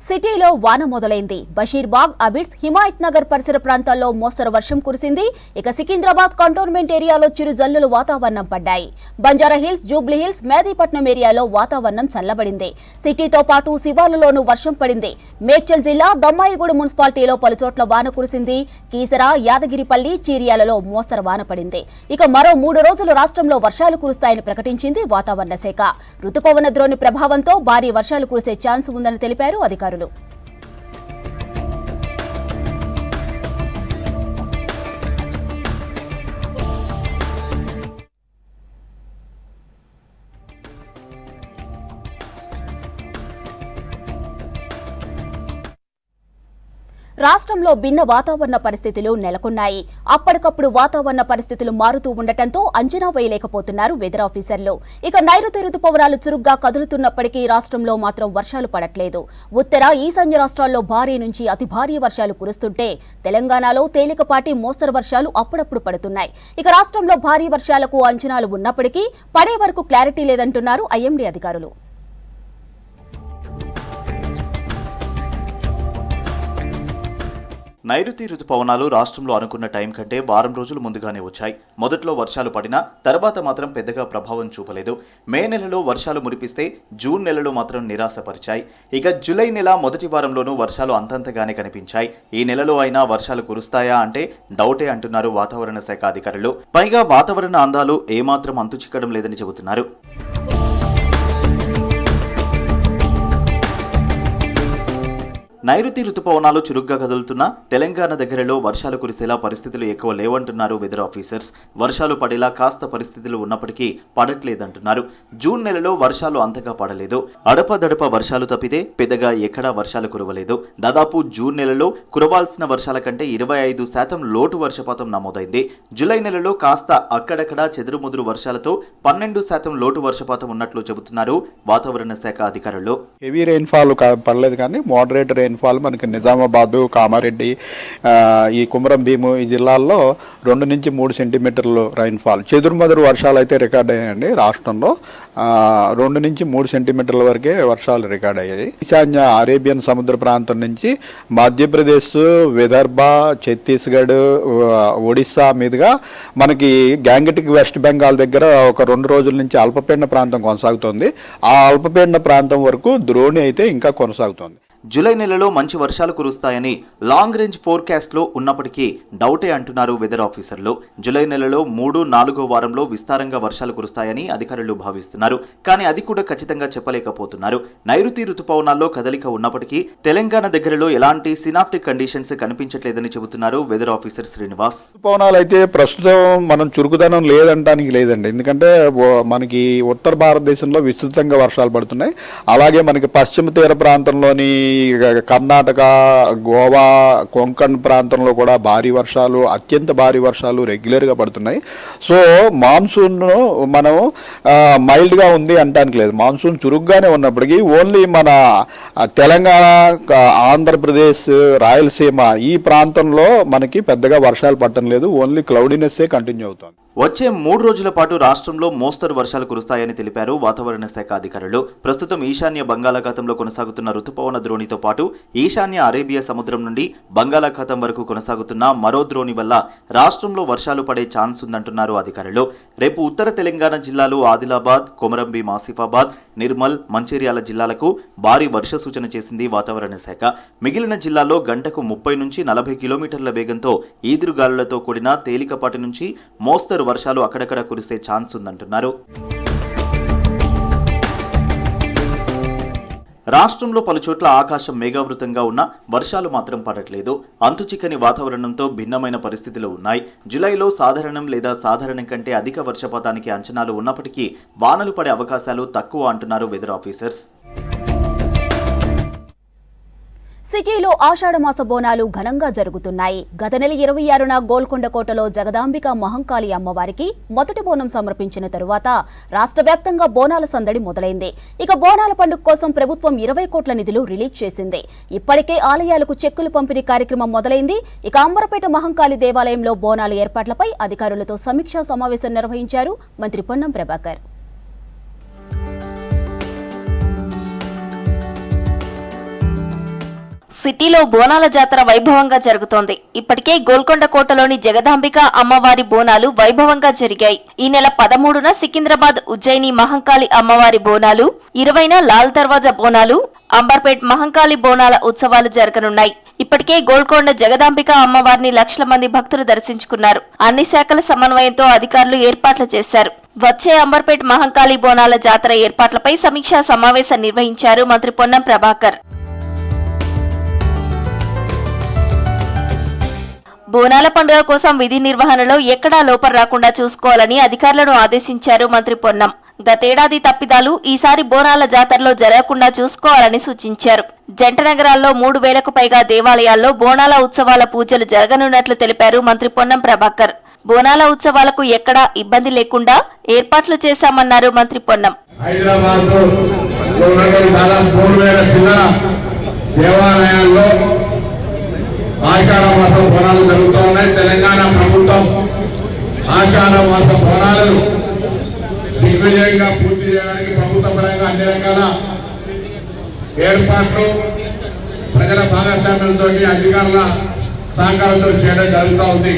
సిటీలో వాన మొదలైంది. బషీర్బాగ్, అబిడ్స్, హిమాయత్ నగర్ పరిసర ప్రాంతాల్లో మోస్తరు వర్షం కురిసింది. ఇక సికింద్రాబాద్ కంటోన్మెంట్ ఏరియాలో చిరు జల్లులు వాతావరణం పడ్డాయి. Banjara hills, Jubilee hills, Mehdipatnam ఏరియాలో వాతావరణం చల్లబడింది. సిటీతో పాటు శివార్లలోనూ వర్షం పడింది. మేడ్చల్ జిల్లా దమ్మాయిగూడ మున్సిపాలిటీలో పలుచోట్ల వాన కురిసింది. కీసర, యాదగిరిపల్లి, చీరియాలలో మోస్తరు వాన పడింది. ఇక మరో 3 రోజులు రాష్ట్రంలో వర్షాలు కురుస్తాయని ప్రకటించింది వాతావరణ శాఖ. రుతుపవన ద్రోణి ప్రభావంతో భారీ వర్షాలు కురిసే ఛాన్స్ ఉందని తెలిపారు అధికారులు. రాష్ట్రంలో భిన్న వాతావరణ పరిస్థితులు నెలకొన్నాయి. అప్పటికప్పుడు వాతావరణ పరిస్థితులు మారుతూ ఉండటంతో అంచనా వేయలేకపోతున్నారు వెదర్ ఆఫీసర్లు. ఇక నైరుతి రుతుపవనాలు చురుగ్గా కదులుతున్నప్పటికీ రాష్ట్రంలో మాత్రం వర్షాలు పడట్లేదు. ఉత్తర, ఈశాన్య రాష్ట్రాల్లో భారీ నుంచి అతి భారీ వర్షాలు కురుస్తుంటే తెలంగాణలో తేలికపాటి మోస్తరు వర్షాలు అప్పుడప్పుడు పడుతున్నాయి. ఇక రాష్ట్రంలో భారీ వర్షాలకు అంచనాలు ఉన్నప్పటికీ పడే వరకు క్లారిటీ లేదంటున్నారు ఐఎండీ అధికారులు. నైరుతి రుతుపవనాలు రాష్ట్రంలో అనుకున్న టైం కంటే వారం రోజులు ముందుగానే వచ్చాయి. మొదట్లో వర్షాలు పడినా తర్వాత మాత్రం పెద్దగా ప్రభావం చూపలేదు. మే నెలలో వర్షాలు మురిపిస్తే జూన్ నెలలో మాత్రం నిరాశపరిచాయి. ఇక జూలై నెల మొదటి వారంలోనూ వర్షాలు అంతంతగానే కనిపించాయి. ఈ నెలలో అయినా వర్షాలు కురుస్తాయా అంటే డౌటే అంటున్నారు వాతావరణ శాఖ అధికారులు. పైగా వాతావరణ అందాలు ఏమాత్రం అంతుచిక్కడం లేదని చెబుతున్నారు. నైరుతి రుతుపవనాలు చురుగ్గా కదులుతున్నా తెలంగాణ దగ్గరలో వర్షాలు కురిసేలా పరిస్థితులు ఎక్కువ లేవంటున్నారు వెదర్ ఆఫీసర్స్. వర్షాలు పడేలా కాస్త పరిస్థితులు ఉన్నప్పటికీ పడట్లేదంటున్నారు. జూన్ నెలలో వర్షాలు అంతగా పడలేదు. అడపదడప వర్షాలు తప్పితే పెద్దగా ఎక్కడా వర్షాలు కురవలేదు. దాదాపు జూన్ నెలలో కురవాల్సిన వర్షాల కంటే 25% లోటు వర్షపాతం నమోదైంది. జూలై నెలలో కాస్త అక్కడక్కడా చెదురుముదురు వర్షాలతో 12% లోటు వర్షపాతం ఉన్నట్లు చెబుతున్నారు వాతావరణ శాఖ అధికారులు. హెవీ రెయిన్ఫాల్ పడలేదు, కానీ మోడరేట్ రెయిన్ఫాల్ మనకి నిజామాబాదు, కామారెడ్డి, ఈ కుమరం భీము ఈ జిల్లాల్లో 2 నుంచి 3 సెంటీమీటర్లు రైన్ఫాల్, చెదురుమదురు వర్షాలు అయితే రికార్డ్ అయ్యాయండి. రాష్ట్రంలో 2 నుంచి 3 సెంటీమీటర్ల వరకే వర్షాలు రికార్డ్ అయ్యాయి. ఈశాన్య అరేబియన్ సముద్ర ప్రాంతం నుంచి మధ్యప్రదేశ్, విదర్భ, ఛత్తీస్గఢ్, ఒడిస్సా మీదుగా మనకి గ్యాంగటిక్ వెస్ట్ బెంగాల్ దగ్గర ఒక 2 రోజుల నుంచి అల్పపీడన ప్రాంతం కొనసాగుతోంది. ఆ అల్పపీడన ప్రాంతం వరకు ద్రోణి అయితే ఇంకా కొనసాగుతోంది. జూలై నెలలో మంచి వర్షాలు కురుస్తాయని లాంగ్ రేంజ్ ఫోర్కాస్ట్ లో ఉన్నప్పటికీ డౌటే అంటున్నారు వెదర్ ఆఫీసర్లు. జూలై నెలలో 3, 4వ వారంలో విస్తారంగా వర్షాలు కురుస్తాయని అధికారులు భావిస్తున్నారు. కానీ అది కూడా ఖచ్చితంగా చెప్పలేకపోతున్నారు. నైరుతి రుతుపవనాల్లో కదలిక ఉన్నప్పటికీ తెలంగాణ దగ్గరలో ఎలాంటి సినాప్టిక్ కండిషన్స్ కనిపించట్లేదని చెబుతున్నారు వెదర్ ఆఫీసర్ శ్రీనివాస్. రుతుపవనాలు అయితే ప్రస్తుతం మనం చురుకుదనం లేదంటానికి లేదండి. ఎందుకంటే మనకి ఉత్తర భారతదేశంలో విస్తృతంగా వర్షాలు పడుతున్నాయి. అలాగే మనకి పశ్చిమ తీర ప్రాంతంలోని కర్ణాటక, గోవా, కొంకణ్ ప్రాంతంలో కూడా భారీ వర్షాలు, అత్యంత భారీ వర్షాలు రెగ్యులర్గా పడుతున్నాయి. సో మాన్సూన్ మనం మైల్డ్గా ఉంది అంటానికి లేదు. మాన్సూన్ చురుగ్గానే ఉన్నప్పటికీ ఓన్లీ మన తెలంగాణ, ఆంధ్రప్రదేశ్, రాయలసీమ ఈ ప్రాంతంలో మనకి పెద్దగా వర్షాలు పడటం లేదు. ఓన్లీ క్లౌడీనెస్సే కంటిన్యూ అవుతుంది. వచ్చే 3 రోజుల పాటు రాష్ట్రంలో మోస్తరు వర్షాలు కురుస్తాయని తెలిపారు వాతావరణ శాఖ అధికారులు. ప్రస్తుతం ఈశాన్య బంగాళాఖాతంలో కొనసాగుతున్న రుతుపవన ద్రోణితో పాటు ఈశాన్య అరేబియా సముద్రం నుండి బంగాళాఖాతం వరకు కొనసాగుతున్న మరో ద్రోణి వల్ల రాష్ట్రంలో వర్షాలు పడే ఛాన్స్ ఉందంటున్నారు అధికారులు. రేపు ఉత్తర తెలంగాణ జిల్లాలు ఆదిలాబాద్, కొమరంభీం, ఆసిఫాబాద్, నిర్మల్, మంచిర్యాల జిల్లాలకు భారీ వర్ష సూచన చేసింది వాతావరణ శాఖ. మిగిలిన జిల్లాల్లో గంటకు 30 నుంచి 40 కిలోమీటర్ల వేగంతో ఈదురుగాలులతో కూడిన తేలికపాటి నుంచి మోస్తరు వర్షాలు అక్కడక్కడ కురిసే ఛాన్స్ ఉందంటున్నారు. రాష్ట్రంలో పలుచోట్ల ఆకాశం మేఘావృతంగా ఉన్న వర్షాలు మాత్రం పడట్లేదు. అంతుచిక్కని వాతావరణంతో భిన్నమైన పరిస్థితులు ఉన్నాయి. జూలైలో సాధారణం లేదా సాధారణం కంటే అధిక వర్షపాతానికి అంచనాలు ఉన్నప్పటికీ వానలు పడే అవకాశాలు తక్కువ అంటున్నారు వెదర్ ఆఫీసర్స్. సిటీలో ఆషాఢమాస బోనాలు ఘనంగా జరుగుతున్నాయి. గత నెల 26న గోల్కొండ కోటలో జగదాంబిక మహంకాళి అమ్మవారికి మొదటి బోనం సమర్పించిన తరువాత రాష్ట్ర వ్యాప్తంగా బోనాల సందడి మొదలైంది. ఇక బోనాల పండుగ కోసం ప్రభుత్వం 20 కోట్ల నిధులు రిలీజ్ చేసింది. ఇప్పటికే ఆలయాలకు చెక్కులు పంపిణీ కార్యక్రమం మొదలైంది. ఇక అంబరపేట మహంకాళి దేవాలయంలో బోనాల ఏర్పాట్లపై అధికారులతో సమీక్షా సమావేశం నిర్వహించారు మంత్రి పొన్నం ప్రభాకర్. సిటీలో బోనాల జాతర వైభవంగా జరుగుతోంది. ఇప్పటికే గోల్కొండ కోటలోని జగదాంబిక అమ్మవారి బోనాలు వైభవంగా జరిగాయి. ఈ నెల 13న సికింద్రాబాద్ ఉజ్జయిని మహంకాళి అమ్మవారి బోనాలు, 20న లాల్ దర్వాజా బోనాలు, అంబర్పేట్ మహంకాళి బోనాల ఉత్సవాలు జరగనున్నాయి. ఇప్పటికే గోల్కొండ జగదాంబిక అమ్మవారిని లక్షల మంది భక్తులు దర్శించుకున్నారు. అన్ని శాఖల సమన్వయంతో అధికారులు ఏర్పాట్లు చేశారు. వచ్చే అంబర్పేట్ మహంకాళి బోనాల జాతర ఏర్పాట్లపై సమీక్షా సమావేశం నిర్వహించారు మంత్రి పొన్నం ప్రభాకర్. బోనాల పండుగ కోసం విధి నిర్వహణలో ఎక్కడా లోపం రాకుండా చూసుకోవాలని అధికారులను ఆదేశించారు మంత్రి పొన్నం. గతేడాది తప్పిదాలు ఈసారి బోనాల జాతరలో జరగకుండా చూసుకోవాలని సూచించారు. జంట నగరాల్లో 3,000కు పైగా దేవాలయాల్లో బోనాల ఉత్సవాల పూజలు జరగనున్నట్లు తెలిపారు మంత్రి పొన్నం ప్రభాకర్. బోనాల ఉత్సవాలకు ఎక్కడా ఇబ్బంది లేకుండా ఏర్పాట్లు చేశామన్నారు మంత్రి పొన్నం. ఆషాఢ మాసం బోనాలు జరుగుతూ ఉన్నాయి. తెలంగాణ ప్రభుత్వం ఆషాఢ మాసం బోనాలను దిగ్విజయంగా పూర్తి చేయడానికి ప్రభుత్వ పరంగా అన్ని రకాల ఏర్పాట్లు ప్రజల భాగస్వామ్యంతో అధికారుల సహకారంతో చేయడం జరుగుతూ ఉంది.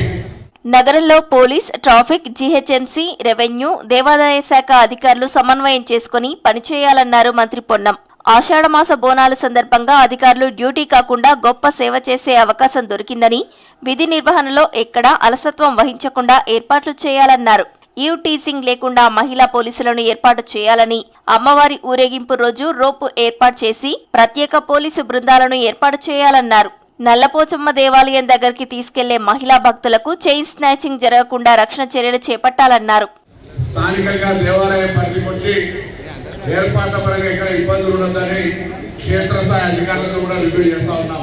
నగరంలో పోలీస్, ట్రాఫిక్, జీహెచ్ఎంసీ, రెవెన్యూ, దేవాదాయ శాఖ అధికారులు సమన్వయం చేసుకుని పనిచేయాలన్నారు మంత్రి పొన్నం. ఆషాఢమాస బోనాల సందర్భంగా అధికారులు డ్యూటీ కాకుండా గొప్ప సేవ చేసే అవకాశం దొరికిందని, విధి నిర్వహణలో ఎక్కడా అలసత్వం వహించకుండా ఏర్పాట్లు చేయాలన్నారు. ఈవ్ టీసింగ్ లేకుండా మహిళా పోలీసులను ఏర్పాటు చేయాలని, అమ్మవారి ఊరేగింపు రోజు రోపు ఏర్పాటు చేసి ప్రత్యేక పోలీసు బృందాలను ఏర్పాటు చేయాలన్నారు. నల్లపోచమ్మ దేవాలయం దగ్గరికి తీసుకెళ్లే మహిళా భక్తులకు చైన్ స్నాచింగ్ జరగకుండా రక్షణ చర్యలు చేపట్టాలన్నారు. ఏర్పాట్ల పరంగా ఇక్కడ ఇబ్బందులు ఉన్నదని క్షేత్రస్థాయి అధికారులతో కూడా రివ్యూ చేస్తా ఉన్నాం.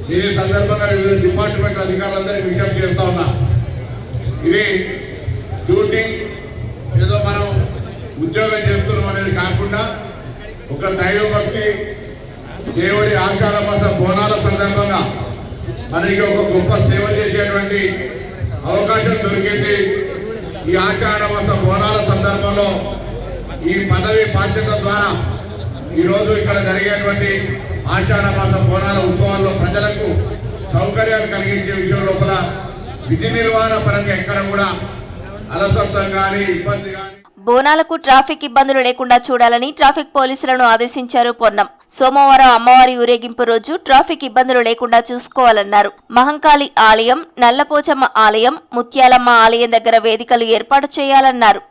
దీని సందర్భంగా వివిధ డిపార్ట్మెంట్ అధికారులందరూ విజ్ఞప్తి చేస్తా ఉన్నాం. ఇది డ్యూటీ ఏదో మనం ఉద్యోగం చేస్తున్నాం అనేది కాకుండా ఒక దైవభక్తి, దేవుడి ఆషాఢ మాస బోనాల సందర్భంగా మనకి ఒక గొప్ప సేవ చేసేటువంటి అవకాశం దొరికింది. ఈ ఆషాఢ మాస బోనాల సందర్భంలో ఈ పదవి బాధ్యత ద్వారా ఈరోజు ఇక్కడ జరిగేటువంటి ఆషాఢ మాస బోనాల ఉత్సవాల్లో ప్రజలకు సౌకర్యాలు కలిగించే విషయం లోపల విధి నిర్వహణ పరంగా ఎక్కడ కూడా అలసత్వం కానీ ఇబ్బంది కానీ. బోనాలకు ట్రాఫిక్ ఇబ్బందులు లేకుండా చూడాలని ట్రాఫిక్ పోలీసులను ఆదేశించారు పొన్నం. సోమవారం అమ్మవారి ఊరేగింపు రోజు ట్రాఫిక్ ఇబ్బందులు లేకుండా చూసుకోవాలన్నారు. మహంకాళి ఆలయం, నల్లపోచమ్మ ఆలయం, ముత్యాలమ్మ ఆలయం దగ్గర వేదికలు ఏర్పాటు చేయాలన్నారు.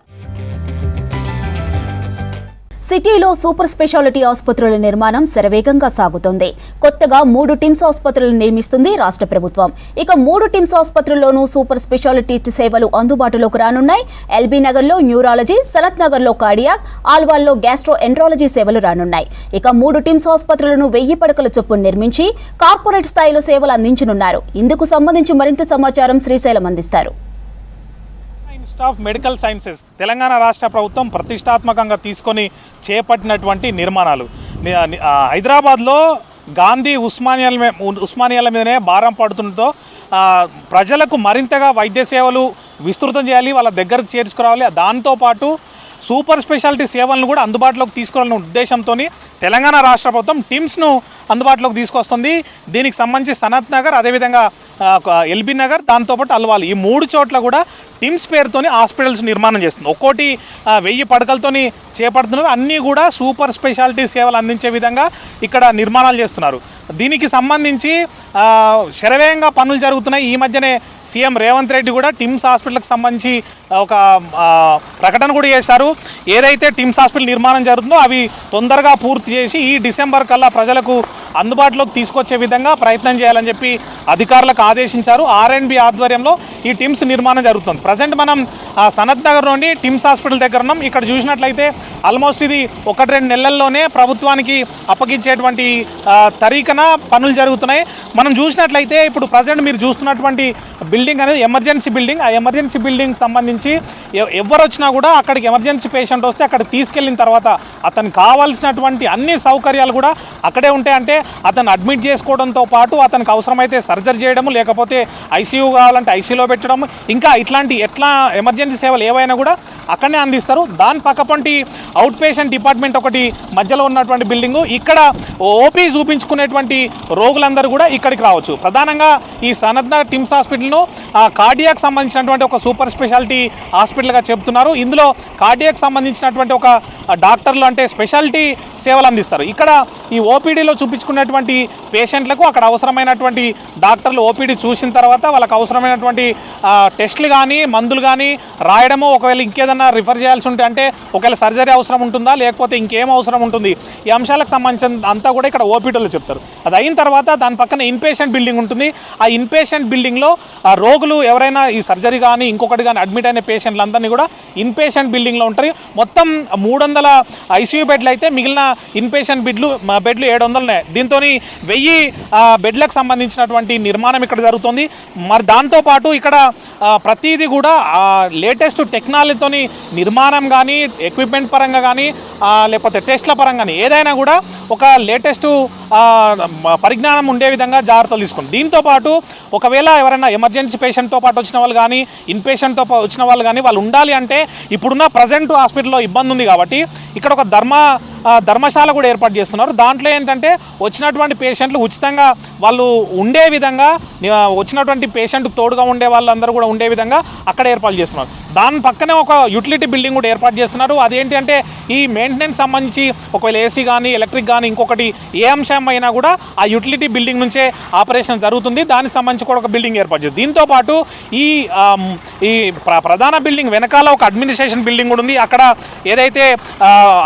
సిటీలో సూపర్ స్పెషాలిటీ ఆసుపత్రుల నిర్మాణం శరవేగంగా సాగుతోంది. కొత్తగా 3 టిమ్స్ ఆసుపత్రులను నిర్మిస్తుంది రాష్ట్ర ప్రభుత్వం. ఇక 3 టిమ్స్ ఆసుపత్రుల్లోనూ సూపర్ స్పెషాలిటీ సేవలు అందుబాటులోకి రానున్నాయి. ఎల్బీ నగర్లో న్యూరాలజీ, సనత్ నగర్లో కార్డియాక్, ఆల్వాల్లో గ్యాస్ట్రో ఎంట్రాలజీ సేవలు రానున్నాయి. ఇక 3 టిమ్స్ ఆసుపత్రులను 1000 పడకల చొప్పున నిర్మించి కార్పొరేట్ స్థాయిలో సేవలు అందించనున్నారు. ఇందుకు సంబంధించి మరింత సమాచారం శ్రీశైలం అందిస్తారు. ఆఫ్ మెడికల్ సైన్సెస్ తెలంగాణ రాష్ట్ర ప్రభుత్వం ప్రతిష్టాత్మకంగా తీసుకొని చేపట్టినటువంటి నిర్మాణాలు. హైదరాబాద్లో గాంధీ ఉస్మానియాల మీదనే భారం పడుతుండటంతో ప్రజలకు మరింతగా వైద్య సేవలు విస్తృతం చేయాలి, వాళ్ళ దగ్గరకు చేర్చుకురావాలి. దాంతోపాటు సూపర్ స్పెషాలిటీ సేవలను కూడా అందుబాటులోకి తీసుకురావాలనే ఉద్దేశంతో తెలంగాణ రాష్ట్ర ప్రభుత్వం టిమ్స్ను అందుబాటులోకి తీసుకొస్తుంది. దీనికి సంబంధించి సనత్ నగర్, అదేవిధంగా ఎల్బీ నగర్, దాంతోపాటు అల్వాల్, ఈ 3 చోట్ల కూడా టిమ్స్ పేరుతోని హాస్పిటల్స్ నిర్మాణం చేస్తుంది. ఒక్కోటి 1000 పడకలతోని చేపడుతున్నారు. అన్నీ కూడా సూపర్ స్పెషాలిటీ సేవలు అందించే విధంగా ఇక్కడ నిర్మాణాలు చేస్తున్నారు. దీనికి సంబంధించి శరవేగంగా పనులు జరుగుతున్నాయి. ఈ మధ్యనే సీఎం రేవంత్ రెడ్డి కూడా టిమ్స్ హాస్పిటల్కి సంబంధించి ఒక ప్రకటన కూడా చేశారు. ఏదైతే టిమ్స్ హాస్పిటల్ నిర్మాణం జరుగుతుందో అవి తొందరగా పూర్తి చేసి ఈ డిసెంబర్ కల్లా ప్రజలకు అందుబాటులోకి తీసుకొచ్చే విధంగా ప్రయత్నం చేయాలని చెప్పి అధికారులకు ఆదేశించారు. R&B ఆధ్వర్యంలో ఈ టిమ్స్ నిర్మాణం జరుగుతుంది. ప్రజెంట్ మనం సనత్ నగర్ నుండి టిమ్స్ హాస్పిటల్ దగ్గర ఉన్నాం. ఇక్కడ చూసినట్లయితే ఆల్మోస్ట్ ఇది 1-2 నెలల్లోనే ప్రభుత్వానికి అప్పగించేటువంటి తరీకన పనులు జరుగుతున్నాయి. మనం చూసినట్లయితే ఇప్పుడు ప్రజెంట్ మీరు చూస్తున్నటువంటి బిల్డింగ్ అనేది ఎమర్జెన్సీ బిల్డింగ్. ఆ ఎమర్జెన్సీ బిల్డింగ్ సంబంధించి ఎవరు వచ్చినా కూడా అక్కడికి ఎమర్జెన్సీ పేషెంట్ వస్తే అక్కడ తీసుకెళ్ళిన తర్వాత అతనికి కావాల్సినటువంటి అన్ని సౌకర్యాలు కూడా అక్కడే ఉంటాయి. అంటే అతను అడ్మిట్ చేసుకోవడంతో పాటు అతనికి అవసరమైతే సర్జరీ చేయడము, లేకపోతే ఐసీయూ కావాలంటే ఐసీయూలో పెట్టడం, ఇంకా ఇట్లాంటి ఎట్లా ఎమర్జెన్సీ సేవలు ఏవైనా కూడా అక్కడనే అందిస్తారు. దాని పక్కపంటి అవుట్ పేషెంట్ డిపార్ట్మెంట్ ఒకటి మధ్యలో ఉన్నటువంటి బిల్డింగు. ఇక్కడ ఓపీ చూపించుకునేటువంటి రోగులందరూ కూడా ఇక్కడికి రావచ్చు. ప్రధానంగా ఈ సనత్ నగర్ టిమ్స్ హాస్పిటల్ను కార్డియాక్ సంబంధించినటువంటి ఒక సూపర్ స్పెషాలిటీ హాస్పిటల్గా చెప్తున్నారు. ఇందులో కార్డియాక్ సంబంధించినటువంటి ఒక డాక్టర్లు అంటే స్పెషాలిటీ సేవలు అందిస్తారు. ఇక్కడ ఈ ఓపీడీలో చూపించుకున్నటువంటి పేషెంట్లకు అక్కడ అవసరమైనటువంటి డాక్టర్లు ఓపీడీ చూసిన తర్వాత వాళ్ళకి అవసరమైనటువంటి టెస్టులు కానీ మందులు కానీ రాయడము, ఒకవేళ ఇంకేదన్నా రిఫర్ చేయాల్సి ఉంటే అంటే ఒకవేళ సర్జరీ అవసరం ఉంటుందా లేకపోతే ఇంకేం అవసరం ఉంటుంది, ఈ అంశాలకు సంబంధించిన అంతా కూడా ఇక్కడ ఓపీడీలో చెప్తారు. అది అయిన తర్వాత దాని పక్కన ఇన్పేషెంట్ బిల్డింగ్ ఉంటుంది. ఆ ఇన్పేషెంట్ బిల్డింగ్లో రోగులు ఎవరైనా ఈ సర్జరీ కానీ ఇంకొకటి కానీ అడ్మిట్ అయిన పేషెంట్లందరినీ కూడా ఇన్పేషెంట్ బిల్డింగ్లో ఉంటారు. మొత్తం 300 ఐసీయూ బెడ్లు అయితే మిగిలిన ఇన్పేషెంట్ బెడ్లు 700 ఉన్నాయి. దీంతో 1000 బెడ్లకు సంబంధించినటువంటి నిర్మాణం ఇక్కడ జరుగుతుంది. మరి దాంతోపాటు ఇక్కడ ప్రతిదీ కూడా లేటెస్ట్ టెక్నాలజీతో నిర్మాణం కానీ ఎక్విప్మెంట్ పరంగా కానీ లేకపోతే టెస్ట్ల పరంగా కానీ ఏదైనా కూడా ఒక లేటెస్ట్ పరిజ్ఞానం ఉండే విధంగా జాగ్రత్తలు తీసుకుంది. దీంతోపాటు ఒకవేళ ఎవరైనా ఎమర్జెన్సీ పేషెంట్తో పాటు వచ్చిన వాళ్ళు కానీ ఇన్పేషెంట్తో వచ్చిన వాళ్ళు కానీ వాళ్ళు ఉండాలి అంటే ఇప్పుడున్న ప్రజెంట్ హాస్పిటల్లో ఇబ్బంది ఉంది కాబట్టి ఇక్కడ ఒక ధర్మశాల కూడా ఏర్పాటు చేస్తున్నారు. దాంట్లో ఏంటంటే వచ్చినటువంటి పేషెంట్లు ఉచితంగా వాళ్ళు ఉండే విధంగా వచ్చినటువంటి పేషెంట్కి తోడుగా ఉండే వాళ్ళందరూ కూడా ఉండే విధంగా అక్కడ ఏర్పాటు చేస్తున్నారు. దాని పక్కనే ఒక యూటిలిటీ బిల్డింగ్ కూడా ఏర్పాటు చేస్తున్నారు. అదేంటి అంటే ఈ మెయింటెనెన్స్ సంబంధించి ఒకవేళ ఏసీ కానీ ఎలక్ట్రిక్ కానీ ఇంకొకటి ఏ అంశం అయినా కూడా ఆ యూటిలిటీ బిల్డింగ్ నుంచే ఆపరేషన్ జరుగుతుంది. దానికి సంబంధించి కూడా ఒక బిల్డింగ్ ఏర్పాటు చేస్తుంది. దీంతోపాటు ఈ ప్రధాన బిల్డింగ్ వెనకాల ఒక అడ్మినిస్ట్రేషన్ బిల్డింగ్ కూడా ఉంది. అక్కడ ఏదైతే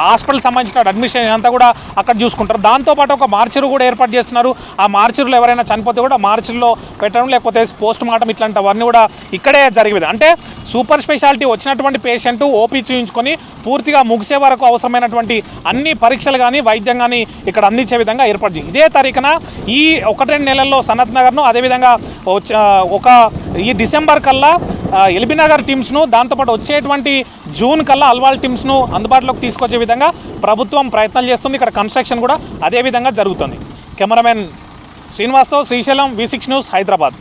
హాస్పిటల్ సంబంధించిన అడ్మినిస్ట్రేషన్ అంతా కూడా అక్కడ చూసుకుంటారు. దాంతోపాటు ఒక మార్చరు కూడా ఏర్పాటు చేస్తున్నారు. ఆ మార్చరులో ఎవరైనా చనిపోతే కూడా మార్చరులో పెట్టడం లేకపోతే పోస్ట్ మార్టం ఇట్లాంటివన్నీ కూడా ఇక్కడే జరిగేది. అంటే సూపర్ స్పెషాలిటీ వచ్చినటువంటి పేషెంట్ ఓపీ చూయించుకొని పూర్తిగా ముగిసే వరకు అవసరమైనటువంటి అన్ని పరీక్షలు కానీ వైద్యం కానీ ఇక్కడ అందించే విధంగా ఏర్పాటు చేసింది. ఇదే తారీఖున ఈ 1-2 నెలల్లో సనత్ నగర్ను అదేవిధంగా ఈ డిసెంబర్ కల్లా ఎల్బీ నగర్ టీమ్స్ను దాంతోపాటు వచ్చేటువంటి జూన్ కల్లా అల్వాల్ టీమ్స్ను అందుబాటులోకి తీసుకొచ్చే విధంగా ప్రభుత్వం ప్రయత్నాలు చేస్తుంది. ఇక్కడ కన్స్ట్రక్షన్ కూడా అదే విధంగా జరుగుతుంది. కెమెరామెన్ శ్రీనివాస్తో శ్రీశైలం, V6 న్యూస్, హైదరాబాద్.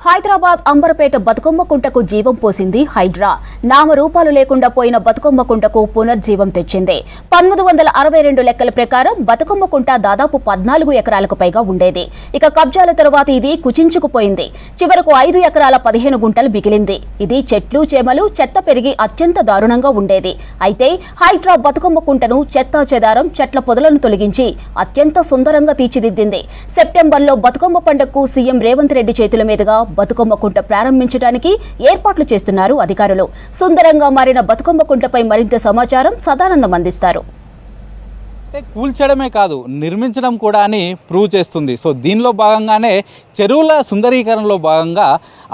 హైదరాబాద్ అంబర్పేట బతుకమ్మ కుంటకు జీవం పోసింది హైడ్రా. నామరూపాలు లేకుండా పోయిన బతుకమ్మ కుంటకు పునర్జీవం తెచ్చింది. 1962 లెక్కల ప్రకారం బతుకమ్మ కుంట దాదాపు 14 ఎకరాలకు పైగా ఉండేది. ఇక కబ్జాల తర్వాత ఇది కుచించుకుపోయింది. చివరకు 5 ఎకరాల 15 గుంటలు మిగిలింది. ఇది చెట్లు చేమలు చెత్త పెరిగి అత్యంత దారుణంగా ఉండేది. అయితే హైడ్రా బతుకమ్మ కుంటను చెత్తా చెదారం చెట్ల పొదలను తొలగించి అత్యంత సుందరంగా తీర్చిదిద్దింది. సెప్టెంబర్లో బతుకమ్మ పండుగకు సీఎం రేవంత్ రెడ్డి చేతుల మీదుగా బతుకమ్మ కుంట ప్రారంభించడానికి ఏర్పాట్లు చేస్తున్నారు అధికారులు. సుందరంగా మారిన బతుకమ్మ కుంటపై మరింత సమాచారం సదానందం అందిస్తారు. కూల్చడమే కాదు నిర్మించడం కూడా అని ప్రూవ్ చేస్తుంది. సో దీనిలో భాగంగానే చెరువుల సుందరీకరణలో భాగంగా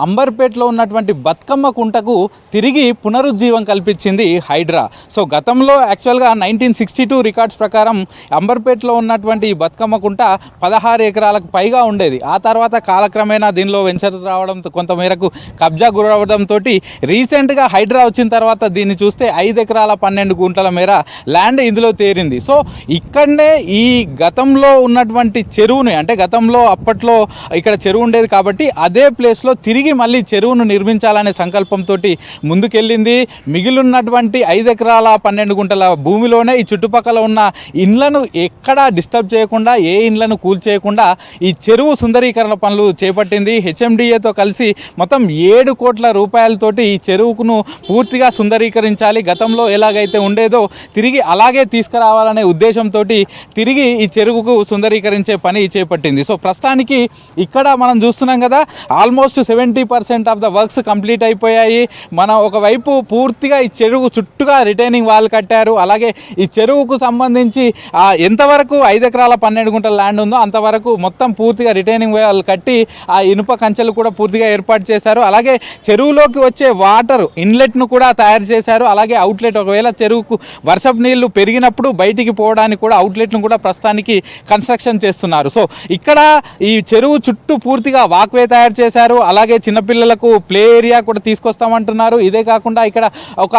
అంబర్పేటలో ఉన్నటువంటి బతుకమ్మ కుంటకు తిరిగి పునరుజ్జీవం కల్పించింది హైడ్రా. సో గతంలో యాక్చువల్గా 1962 రికార్డ్స్ ప్రకారం అంబర్పేటలో ఉన్నటువంటి ఈ బతుకమ్మ కుంట 16 ఎకరాలకు పైగా ఉండేది. ఆ తర్వాత కాలక్రమేణా దీనిలో వెంచర్స్ రావడంతో కొంతమేరకు కబ్జా గురవడంతో రీసెంట్గా హైడ్రా వచ్చిన తర్వాత దీన్ని చూస్తే 5 ఎకరాల 12 గుంటల మేర ల్యాండ్ ఇందులో తేరింది. సో ఇక్కడనే ఈ గతంలో ఉన్నటువంటి చెరువుని అంటే గతంలో అప్పట్లో ఇక్కడ చెరువు ఉండేది కాబట్టి అదే ప్లేస్లో తిరిగి మళ్ళీ చెరువును నిర్మించాలనే సంకల్పంతో ముందుకెళ్ళింది. మిగిలినటువంటి 5 ఎకరాల 12 గుంటల భూమిలోనే ఈ చుట్టుపక్కల ఉన్న ఇండ్లను ఎక్కడా డిస్టర్బ్ చేయకుండా ఏ ఇండ్లను కూల్చేయకుండా ఈ చెరువు సుందరీకరణ పనులు చేపట్టింది. HMDAతో కలిసి మొత్తం 7 కోట్ల రూపాయలతోటి ఈ చెరువును పూర్తిగా సుందరీకరించాలి, గతంలో ఎలాగైతే ఉండేదో తిరిగి అలాగే తీసుకురావాలనే ఉద్దేశంతో తిరిగి ఈ చెరువుకు సుందరీకరించే పని చేపట్టింది. సో ప్రస్తుతానికి ఇక్కడ మనం చూస్తున్నాం కదా, almost 70% of the works complete అయిపోయాయి. మనం ఒకవైపు పూర్తిగా ఈ చెరువు చుట్టూగా రిటైనింగ్ వాల్ కట్టారు. అలాగే ఈ చెరువుకు సంబంధించి ఎంతవరకు 5 ఎకరాల 12 గుంటల ల్యాండ్ ఉందో అంతవరకు మొత్తం పూర్తిగా రిటైనింగ్ వాల్ కట్టి ఆ ఇనుప కంచెలు కూడా పూర్తిగా ఏర్పాటు చేశారు. అలాగే చెరువులోకి వచ్చే వాటర్ ఇన్లెట్ను కూడా తయారు చేశారు. అలాగే అవుట్లెట్ ఒకవేళ చెరువుకు వర్షపు నీళ్లు పెరిగినప్పుడు బయటికి పోవడానికి చేసుకోవడానికి కూడా అవుట్లెట్ను కూడా ప్రస్తుతానికి కన్స్ట్రక్షన్ చేస్తున్నారు. సో ఇక్కడ ఈ చెరువు చుట్టూ పూర్తిగా వాక్వే తయారు చేశారు. అలాగే చిన్నపిల్లలకు ప్లే ఏరియా కూడా తీసుకొస్తామంటున్నారు. ఇదే కాకుండా ఇక్కడ ఒక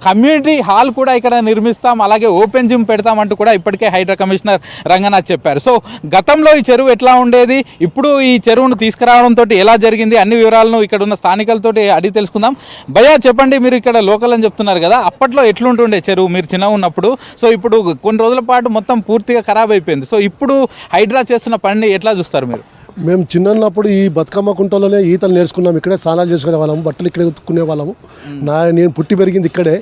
కమ్యూనిటీ హాల్ కూడా ఇక్కడ నిర్మిస్తాం, అలాగే ఓపెన్ జిమ్ పెడతామంటూ కూడా ఇప్పటికే హైడ్రా కమిషనర్ రంగనాథ్ చెప్పారు. సో గతంలో ఈ చెరువు ఎట్లా ఉండేది, ఇప్పుడు ఈ చెరువును తీసుకురావడంతో ఎలా జరిగింది, అన్ని వివరాలను ఇక్కడ ఉన్న స్థానికులతో అడిగి తెలుసుకుందాం. భయ్యా చెప్పండి, మీరు ఇక్కడ లోకల్ అని చెప్తున్నారు కదా, అప్పట్లో ఎట్లుంటుండే చెరువు మీరు చిన్న ఉన్నప్పుడు? సో ఇప్పుడు కొన్ని రోజుల పాటు మొత్తం పూర్తిగా ఖరాబ్ అయిపోయింది. సో ఇప్పుడు హైడ్రా చేస్తున్న పనిని ఎట్లా చూస్తారు మీరు? మేము చిన్నప్పుడు ఈ బతుకమ్మ కుంటలోనే ఈతలు నేర్చుకున్నాం. ఇక్కడే స్నానాలు చేసుకునే వాళ్ళము, బట్టలు ఇక్కడే ఉతుక్కునే వాళ్ళము. నేను పుట్టి పెరిగింది ఇక్కడే.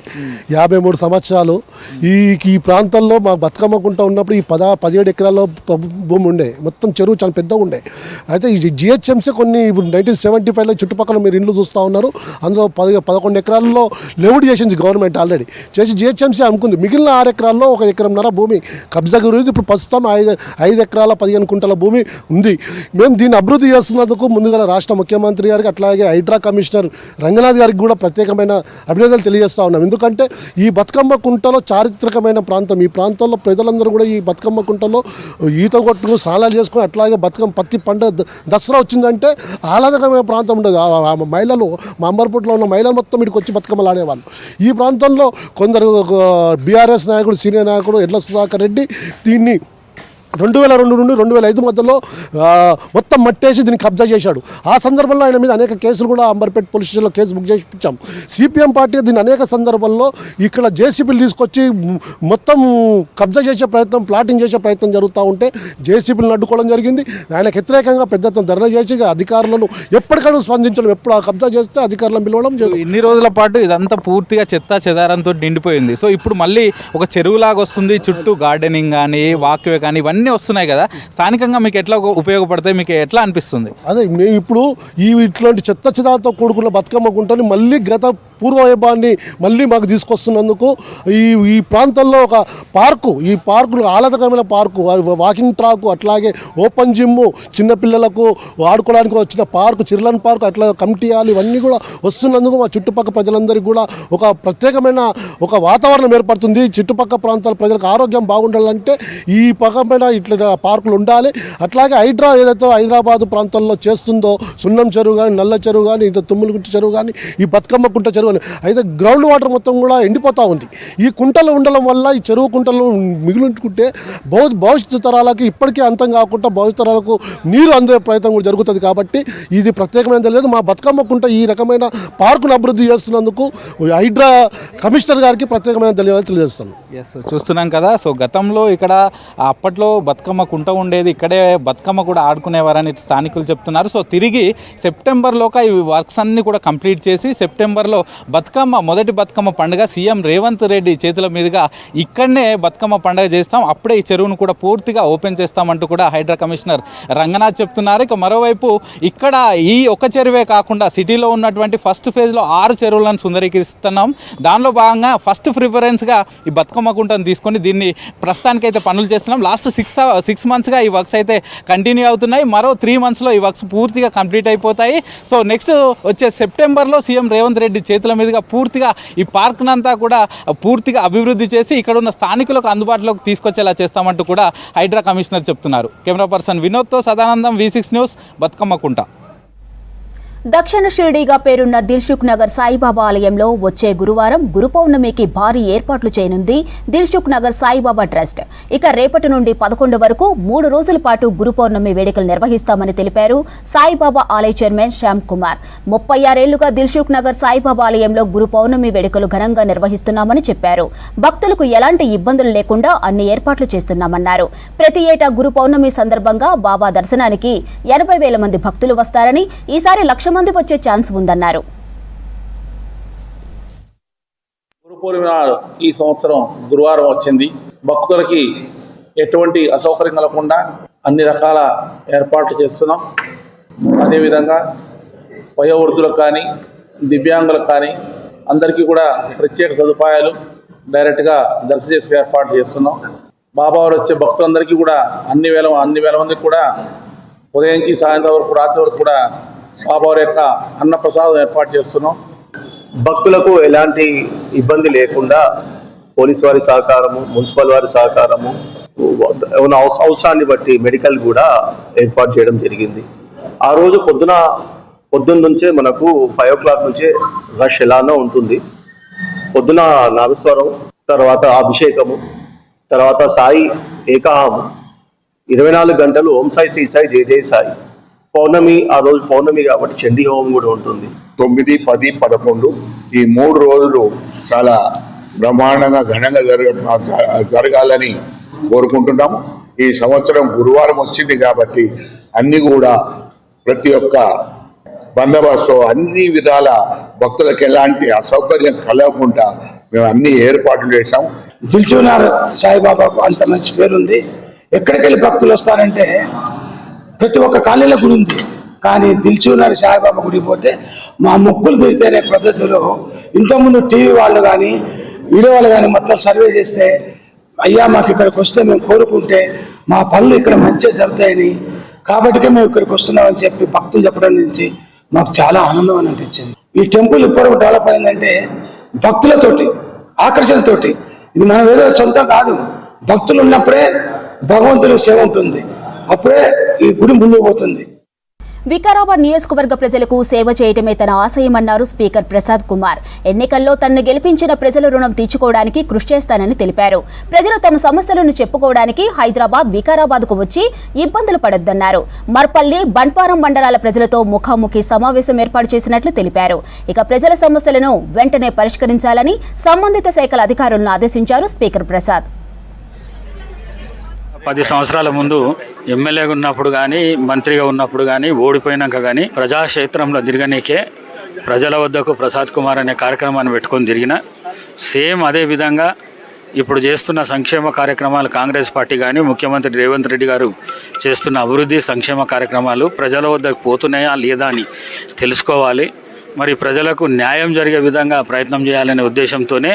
53 సంవత్సరాలు ఈ ప్రాంతంలో మా బతుకమ్మ కుంట ఉన్నప్పుడు ఈ 17 ఎకరాల్లో భూమి ఉండే, మొత్తం చెరువు చాలా పెద్దగా ఉండే. అయితే ఈ జిహెచ్ఎంసీ కొన్ని ఇప్పుడు 1975లో చుట్టుపక్కల మీరు ఇండ్లు చూస్తూ ఉన్నారు, అందులో 11 ఎకరాల్లో లెవెడ్ చేసింది గవర్నమెంట్ ఆల్రెడీ చేసి జిహెచ్ఎంసీ అమ్ముకుంది. మిగిలిన 6 ఎకరాల్లో 1 ఎకరంన్నర భూమి కబ్జా గురించి ఇప్పుడు ప్రస్తుతం 5 ఎకరాల 15 కుంటల భూమి ఉంది. మేము దీన్ని అభివృద్ధి చేస్తున్నందుకు ముందుగా రాష్ట్ర ముఖ్యమంత్రి గారికి, అట్లాగే హైడ్రా కమిషనర్ రంగనాథ్ గారికి కూడా ప్రత్యేకమైన అభినందనలు తెలియజేస్తూ ఉన్నాం. ఎందుకంటే ఈ బతుకమ్మ కుంటలో చారిత్రకమైన ప్రాంతం. ఈ ప్రాంతంలో ప్రజలందరూ కూడా ఈ బతుకమ్మ కుంటలో ఈత కొట్టుకు స్నానాలు చేసుకుని, అట్లాగే బతుకమ్మ పత్తి పండుగ దసరా వచ్చిందంటే ఆహ్లాదకరమైన ప్రాంతం ఉండదు. మహిళలు, మా అంబర్పూట్లో ఉన్న మహిళలు మొత్తం ఇక్కడికి వచ్చి బతుకమ్మలు ఆడేవాళ్ళు. ఈ ప్రాంతంలో కొందరు బీఆర్ఎస్ నాయకుడు, సీనియర్ నాయకుడు ఎడ్ల సుధాకర్ రెడ్డి దీన్ని 2002 నుండి 2005 మధ్యలో మొత్తం మట్టేసి దీన్ని కబ్జా చేశాడు. ఆ సందర్భంలో ఆయన మీద అనేక కేసులు కూడా అంబర్పేట పోలీస్ స్టేషన్లో కేసు బుక్ చేసి ఇచ్చాం. సిపిఎం పార్టీ దీన్ని అనేక సందర్భాల్లో ఇక్కడ జేసీబీలు తీసుకొచ్చి మొత్తం కబ్జా చేసే ప్రయత్నం, ప్లాటింగ్ చేసే ప్రయత్నం జరుగుతూ ఉంటే జేసీబీలను అడ్డుకోవడం జరిగింది. ఆయనకు వ్యతిరేకంగా పెద్ద ఎత్తున ధర్నా చేసి అధికారులను ఎప్పటికైనా స్పందించడం, ఎప్పుడు ఆ కబ్జా చేస్తే అధికారులను పిలవడం. ఇన్ని రోజుల పాటు ఇదంతా పూర్తిగా చెత్త చెదారంతో నిండిపోయింది. సో ఇప్పుడు మళ్ళీ ఒక చెరువులాగా వస్తుంది, చుట్టూ గార్డెనింగ్ కానీ వాక్వే కానీ ఇవన్నీ వస్తున్నాయి కదా, స్థానికంగా మీకు ఎట్లా ఉపయోగపడతాయి, మీకు ఎట్లా అనిపిస్తుంది? అదే మేము ఇప్పుడు ఇట్లాంటి చెత్త చెదాలతో కూడుకున్న బతుకమ్మ గుంటని మళ్ళీ గత పూర్వవైభవాన్ని మళ్ళీ మాకు తీసుకొస్తున్నందుకు ఈ ప్రాంతంలో ఒక పార్కు, ఈ పార్కులు ఆహ్లాదకరమైన పార్కు, వాకింగ్ ట్రాక్, అట్లాగే ఓపెన్ జిమ్, చిన్నపిల్లలకు ఆడుకోవడానికి వచ్చిన పార్కు, చిర్లన్ పార్కు, అట్లా కమిటీ హాల్ ఇవన్నీ కూడా వస్తున్నందుకు మా చుట్టుపక్కల ప్రజలందరికీ కూడా ఒక ప్రత్యేకమైన ఒక వాతావరణం ఏర్పడుతుంది. చుట్టుపక్కల ప్రాంతాల ప్రజలకు ఆరోగ్యం బాగుండాలంటే ఈ పక్కమైన ఇట్లా పార్కులు ఉండాలి. అట్లాగే హైడ్రా ఏదైతే హైదరాబాద్ ప్రాంతంలో చేస్తుందో సున్నం చెరువు కానీ, నల్ల చెరువు కానీ, తుమ్ములగుంట చెరువు కానీ, ఈ బతుకమ్మ కుంట చెరువు కానీ, అయితే గ్రౌండ్ వాటర్ మొత్తం కూడా ఎండిపోతూ ఉంది. ఈ కుంటలు ఉండడం వల్ల, ఈ చెరువు కుంటలు మిగిలించుకుంటే భవిష్యత్తు తరాలకు ఇప్పటికీ అంతం కాకుండా భవిష్యత్తు తరాలకు నీరు అందే ప్రయత్నం కూడా జరుగుతుంది. కాబట్టి ఇది ప్రత్యేకమైన తెలియదు. మా బతుకమ్మ కుంట ఈ రకమైన పార్కును అభివృద్ధి చేస్తున్నందుకు హైడ్రా కమిషనర్ గారికి ప్రత్యేకమైన తెలియజేస్తాను. చూస్తున్నాం కదా. సో గతంలో ఇక్కడ అప్పట్లో బతుకమ్మ కుంట ఉండేది, ఇక్కడే బతుకమ్మ కూడా ఆడుకునేవారని స్థానికులు చెప్తున్నారు. సో తిరిగి సెప్టెంబర్లోగా ఈ వర్క్స్ అన్ని కూడా కంప్లీట్ చేసి సెప్టెంబర్లో మొదటి బతుకమ్మ పండుగ సీఎం రేవంత్ రెడ్డి చేతుల మీదుగా ఇక్కడనే బతుకమ్మ పండుగ చేస్తాం, అప్పుడే ఈ చెరువును కూడా పూర్తిగా ఓపెన్ చేస్తామంటూ కూడా హైడ్రా కమిషనర్ రంగనాథ్ చెప్తున్నారు. ఇక మరోవైపు ఇక్కడ ఈ ఒక్క చెరువే కాకుండా సిటీలో ఉన్నటువంటి ఫస్ట్ ఫేజ్లో 6 చెరువులను సుందరీకరిస్తున్నాం. దానిలో భాగంగా ఫస్ట్ ప్రిఫరెన్స్గా ఈ బతుకమ్మ కుంటను తీసుకొని దీన్ని ప్రస్తుతానికైతే పనులు చేస్తున్నాం. లాస్ట్ 6 మంత్స్గా ఈ వర్క్స్ అయితే కంటిన్యూ అవుతున్నాయి. మరో 3 మంత్స్లో ఈ వర్క్స్ పూర్తిగా కంప్లీట్ అయిపోతాయి. సో నెక్స్ట్ వచ్చే సెప్టెంబర్లో సీఎం రేవంత్ రెడ్డి చేతుల మీదుగా పూర్తిగా ఈ పార్క్నంతా కూడా పూర్తిగా అభివృద్ధి చేసి ఇక్కడ ఉన్న స్థానికులకు అందుబాటులోకి తీసుకొచ్చేలా చేస్తామంటూ కూడా హైడ్రా కమిషనర్ చెప్తున్నారు. కెమెరా పర్సన్ వినోద్తో సదానందం, V6 న్యూస్, బతుకమ్మ కుంట. దక్షిణ షిర్డీగా పేరున్న దిల్సుఖ్ నగర్ సాయిబాబా ఆలయంలో వచ్చే గురువారం గురు పౌర్ణమికి భారీ ఏర్పాట్లు చేయనుంది దిల్సుఖ్ నగర్ సాయిబాబా ట్రస్ట్. ఇక రేపటి నుండి 11 వరకు 3 రోజుల పాటు గురు పౌర్ణమి వేడుకలు నిర్వహిస్తామని తెలిపారు సాయిబాబా ఆలయ చైర్మన్ శ్యామ్ కుమార్. 36 ఏళ్లుగా దిల్సుఖ్ నగర్ సాయిబాబా ఆలయంలో గురు పౌర్ణమి వేడుకలు ఘనంగా నిర్వహిస్తున్నామని చెప్పారు. భక్తులకు ఎలాంటి ఇబ్బందులు లేకుండా అన్ని ఏర్పాట్లు చేస్తున్నామన్నారు. ప్రతి ఏటా గురు పౌర్ణమి సందర్భంగా బాబా దర్శనానికి 80,000 మంది భక్తులు వస్తారని, ఈసారి 1,00,000 మంది వచ్చే ఛాన్స్ ఉందన్నారు. గురు పూర్ణిమ ఈ సంవత్సరం గురువారం వచ్చింది. భక్తులకి ఎటువంటి అసౌకర్యం కలగకుండా అన్ని రకాల ఏర్పాట్లు చేస్తున్నాం. అదేవిధంగా వయోవృద్ధులకు కానీ, దివ్యాంగులకు కానీ అందరికీ కూడా ప్రత్యేక సదుపాయాలు డైరెక్ట్గా దర్శనం చేసే ఏర్పాటు చేస్తున్నాం. బాబావారు వచ్చే భక్తులందరికీ కూడా అన్ని వేల మందికి కూడా ఉదయం నుంచి సాయంత్రం వరకు, రాత్రి వరకు కూడా బాబావారి యొక్క అన్నప్రసాదం ఏర్పాటు చేస్తున్నాం. భక్తులకు ఎలాంటి ఇబ్బంది లేకుండా పోలీస్ వారి సహకారము, మున్సిపల్ వారి సహకారము, ఏమైనా అవసరాన్ని బట్టి మెడికల్ కూడా ఏర్పాటు చేయడం జరిగింది. ఆ రోజు పొద్దున్న నుంచే మనకు 5 o'clock నుంచే రష్ ఎలానో ఉంటుంది. పొద్దున నాదస్వరం, తర్వాత అభిషేకము, తర్వాత సాయి ఏకాహము, 24 గంటలు ఓం సాయి శ్రీ సాయి జై జై సాయి. పౌర్ణమి, ఆ రోజు పౌర్ణమి కాబట్టి చండీ హోమం కూడా ఉంటుంది. 9, 10, 11 ఈ 3 రోజులు చాలా బ్రహ్మాండంగా ఘనంగా జరగాలని కోరుకుంటున్నాము. ఈ సంవత్సరం గురువారం వచ్చింది కాబట్టి అన్ని కూడా ప్రతి ఒక్క బందోబస్తు అన్ని విధాల భక్తులకు ఎలాంటి అసౌకర్యం కలగకుండా మేము అన్ని ఏర్పాట్లు చేశాం. దిల్చునార్ సాయిబాబాకు అంత మంచి పేరుంది. ఎక్కడికి వెళ్ళి భక్తులు వస్తారంటే ప్రతి ఒక్క కాలనీలో గుడి ఉంది, కానీ దిల్చునార్ సాయిబాబా గుడికి పోతే మా మొక్కులు తీరితేనే పద్ధతిలో ఇంతకుముందు టీవీ వాళ్ళు కానీ వీడియో వాళ్ళు కానీ మొత్తం సర్వే చేస్తే అయ్యా మాకు ఇక్కడికి వస్తే మేము కోరుకుంటే మా పనులు ఇక్కడ మంచిగా జరుగుతాయని, కాబట్టికే మేము ఇక్కడికి వస్తున్నామని చెప్పి భక్తులు చెప్పడం నుంచి మాకు చాలా ఆనందం అని అనిపించింది. ఈ టెంపుల్ ఇప్పటివరకు డెవలప్ అయిందంటే భక్తులతోటి, ఆకర్షణతోటి. ఇది మనం ఏదో సొంతం కాదు, భక్తులు ఉన్నప్పుడే భగవంతుని సేవ ఉంటుంది, అప్పుడే ఈ గుడి ముందుకు పోతుంది. వికారాబాద్ నియోజకవర్గ ప్రజలకు సేవ చేయటమే తన ఆశయమన్నారు స్పీకర్ ప్రసాద్ కుమార్. ఎన్నికల్లో తనను గెలిపించిన ప్రజల రుణం తీర్చుకోవడానికి కృషి చేస్తానని తెలిపారు. ప్రజలు తమ సమస్యలను చెప్పుకోవడానికి హైదరాబాద్, వికారాబాద్కు వచ్చి ఇబ్బందులు పడొద్దన్నారు. మర్పల్లి, బండ్పారం మండలాల ప్రజలతో ముఖాముఖి సమావేశం ఏర్పాటు చేసినట్లు తెలిపారు. ఇక ప్రజల సమస్యలను వెంటనే పరిష్కరించాలని సంబంధిత శాఖల అధికారులను ఆదేశించారు స్పీకర్ ప్రసాద్. 10 సంవత్సరాల ముందు ఎమ్మెల్యేగా ఉన్నప్పుడు కానీ, మంత్రిగా ఉన్నప్పుడు కానీ, ఓడిపోయినాక కానీ ప్రజాక్షేత్రంలో తిరగనీకే ప్రజల వద్దకు ప్రసాద్ కుమార్ అనే కార్యక్రమాన్ని పెట్టుకొని తిరిగిన. సేమ్ అదే విధంగా ఇప్పుడు చేస్తున్న సంక్షేమ కార్యక్రమాలు కాంగ్రెస్ పార్టీ కానీ, ముఖ్యమంత్రి రేవంత్ రెడ్డి గారు చేస్తున్న అభివృద్ధి సంక్షేమ కార్యక్రమాలు ప్రజల వద్దకు పోతున్నాయా లేదా అని తెలుసుకోవాలి. మరి ప్రజలకు న్యాయం జరిగే విధంగా ప్రయత్నం చేయాలనే ఉద్దేశంతోనే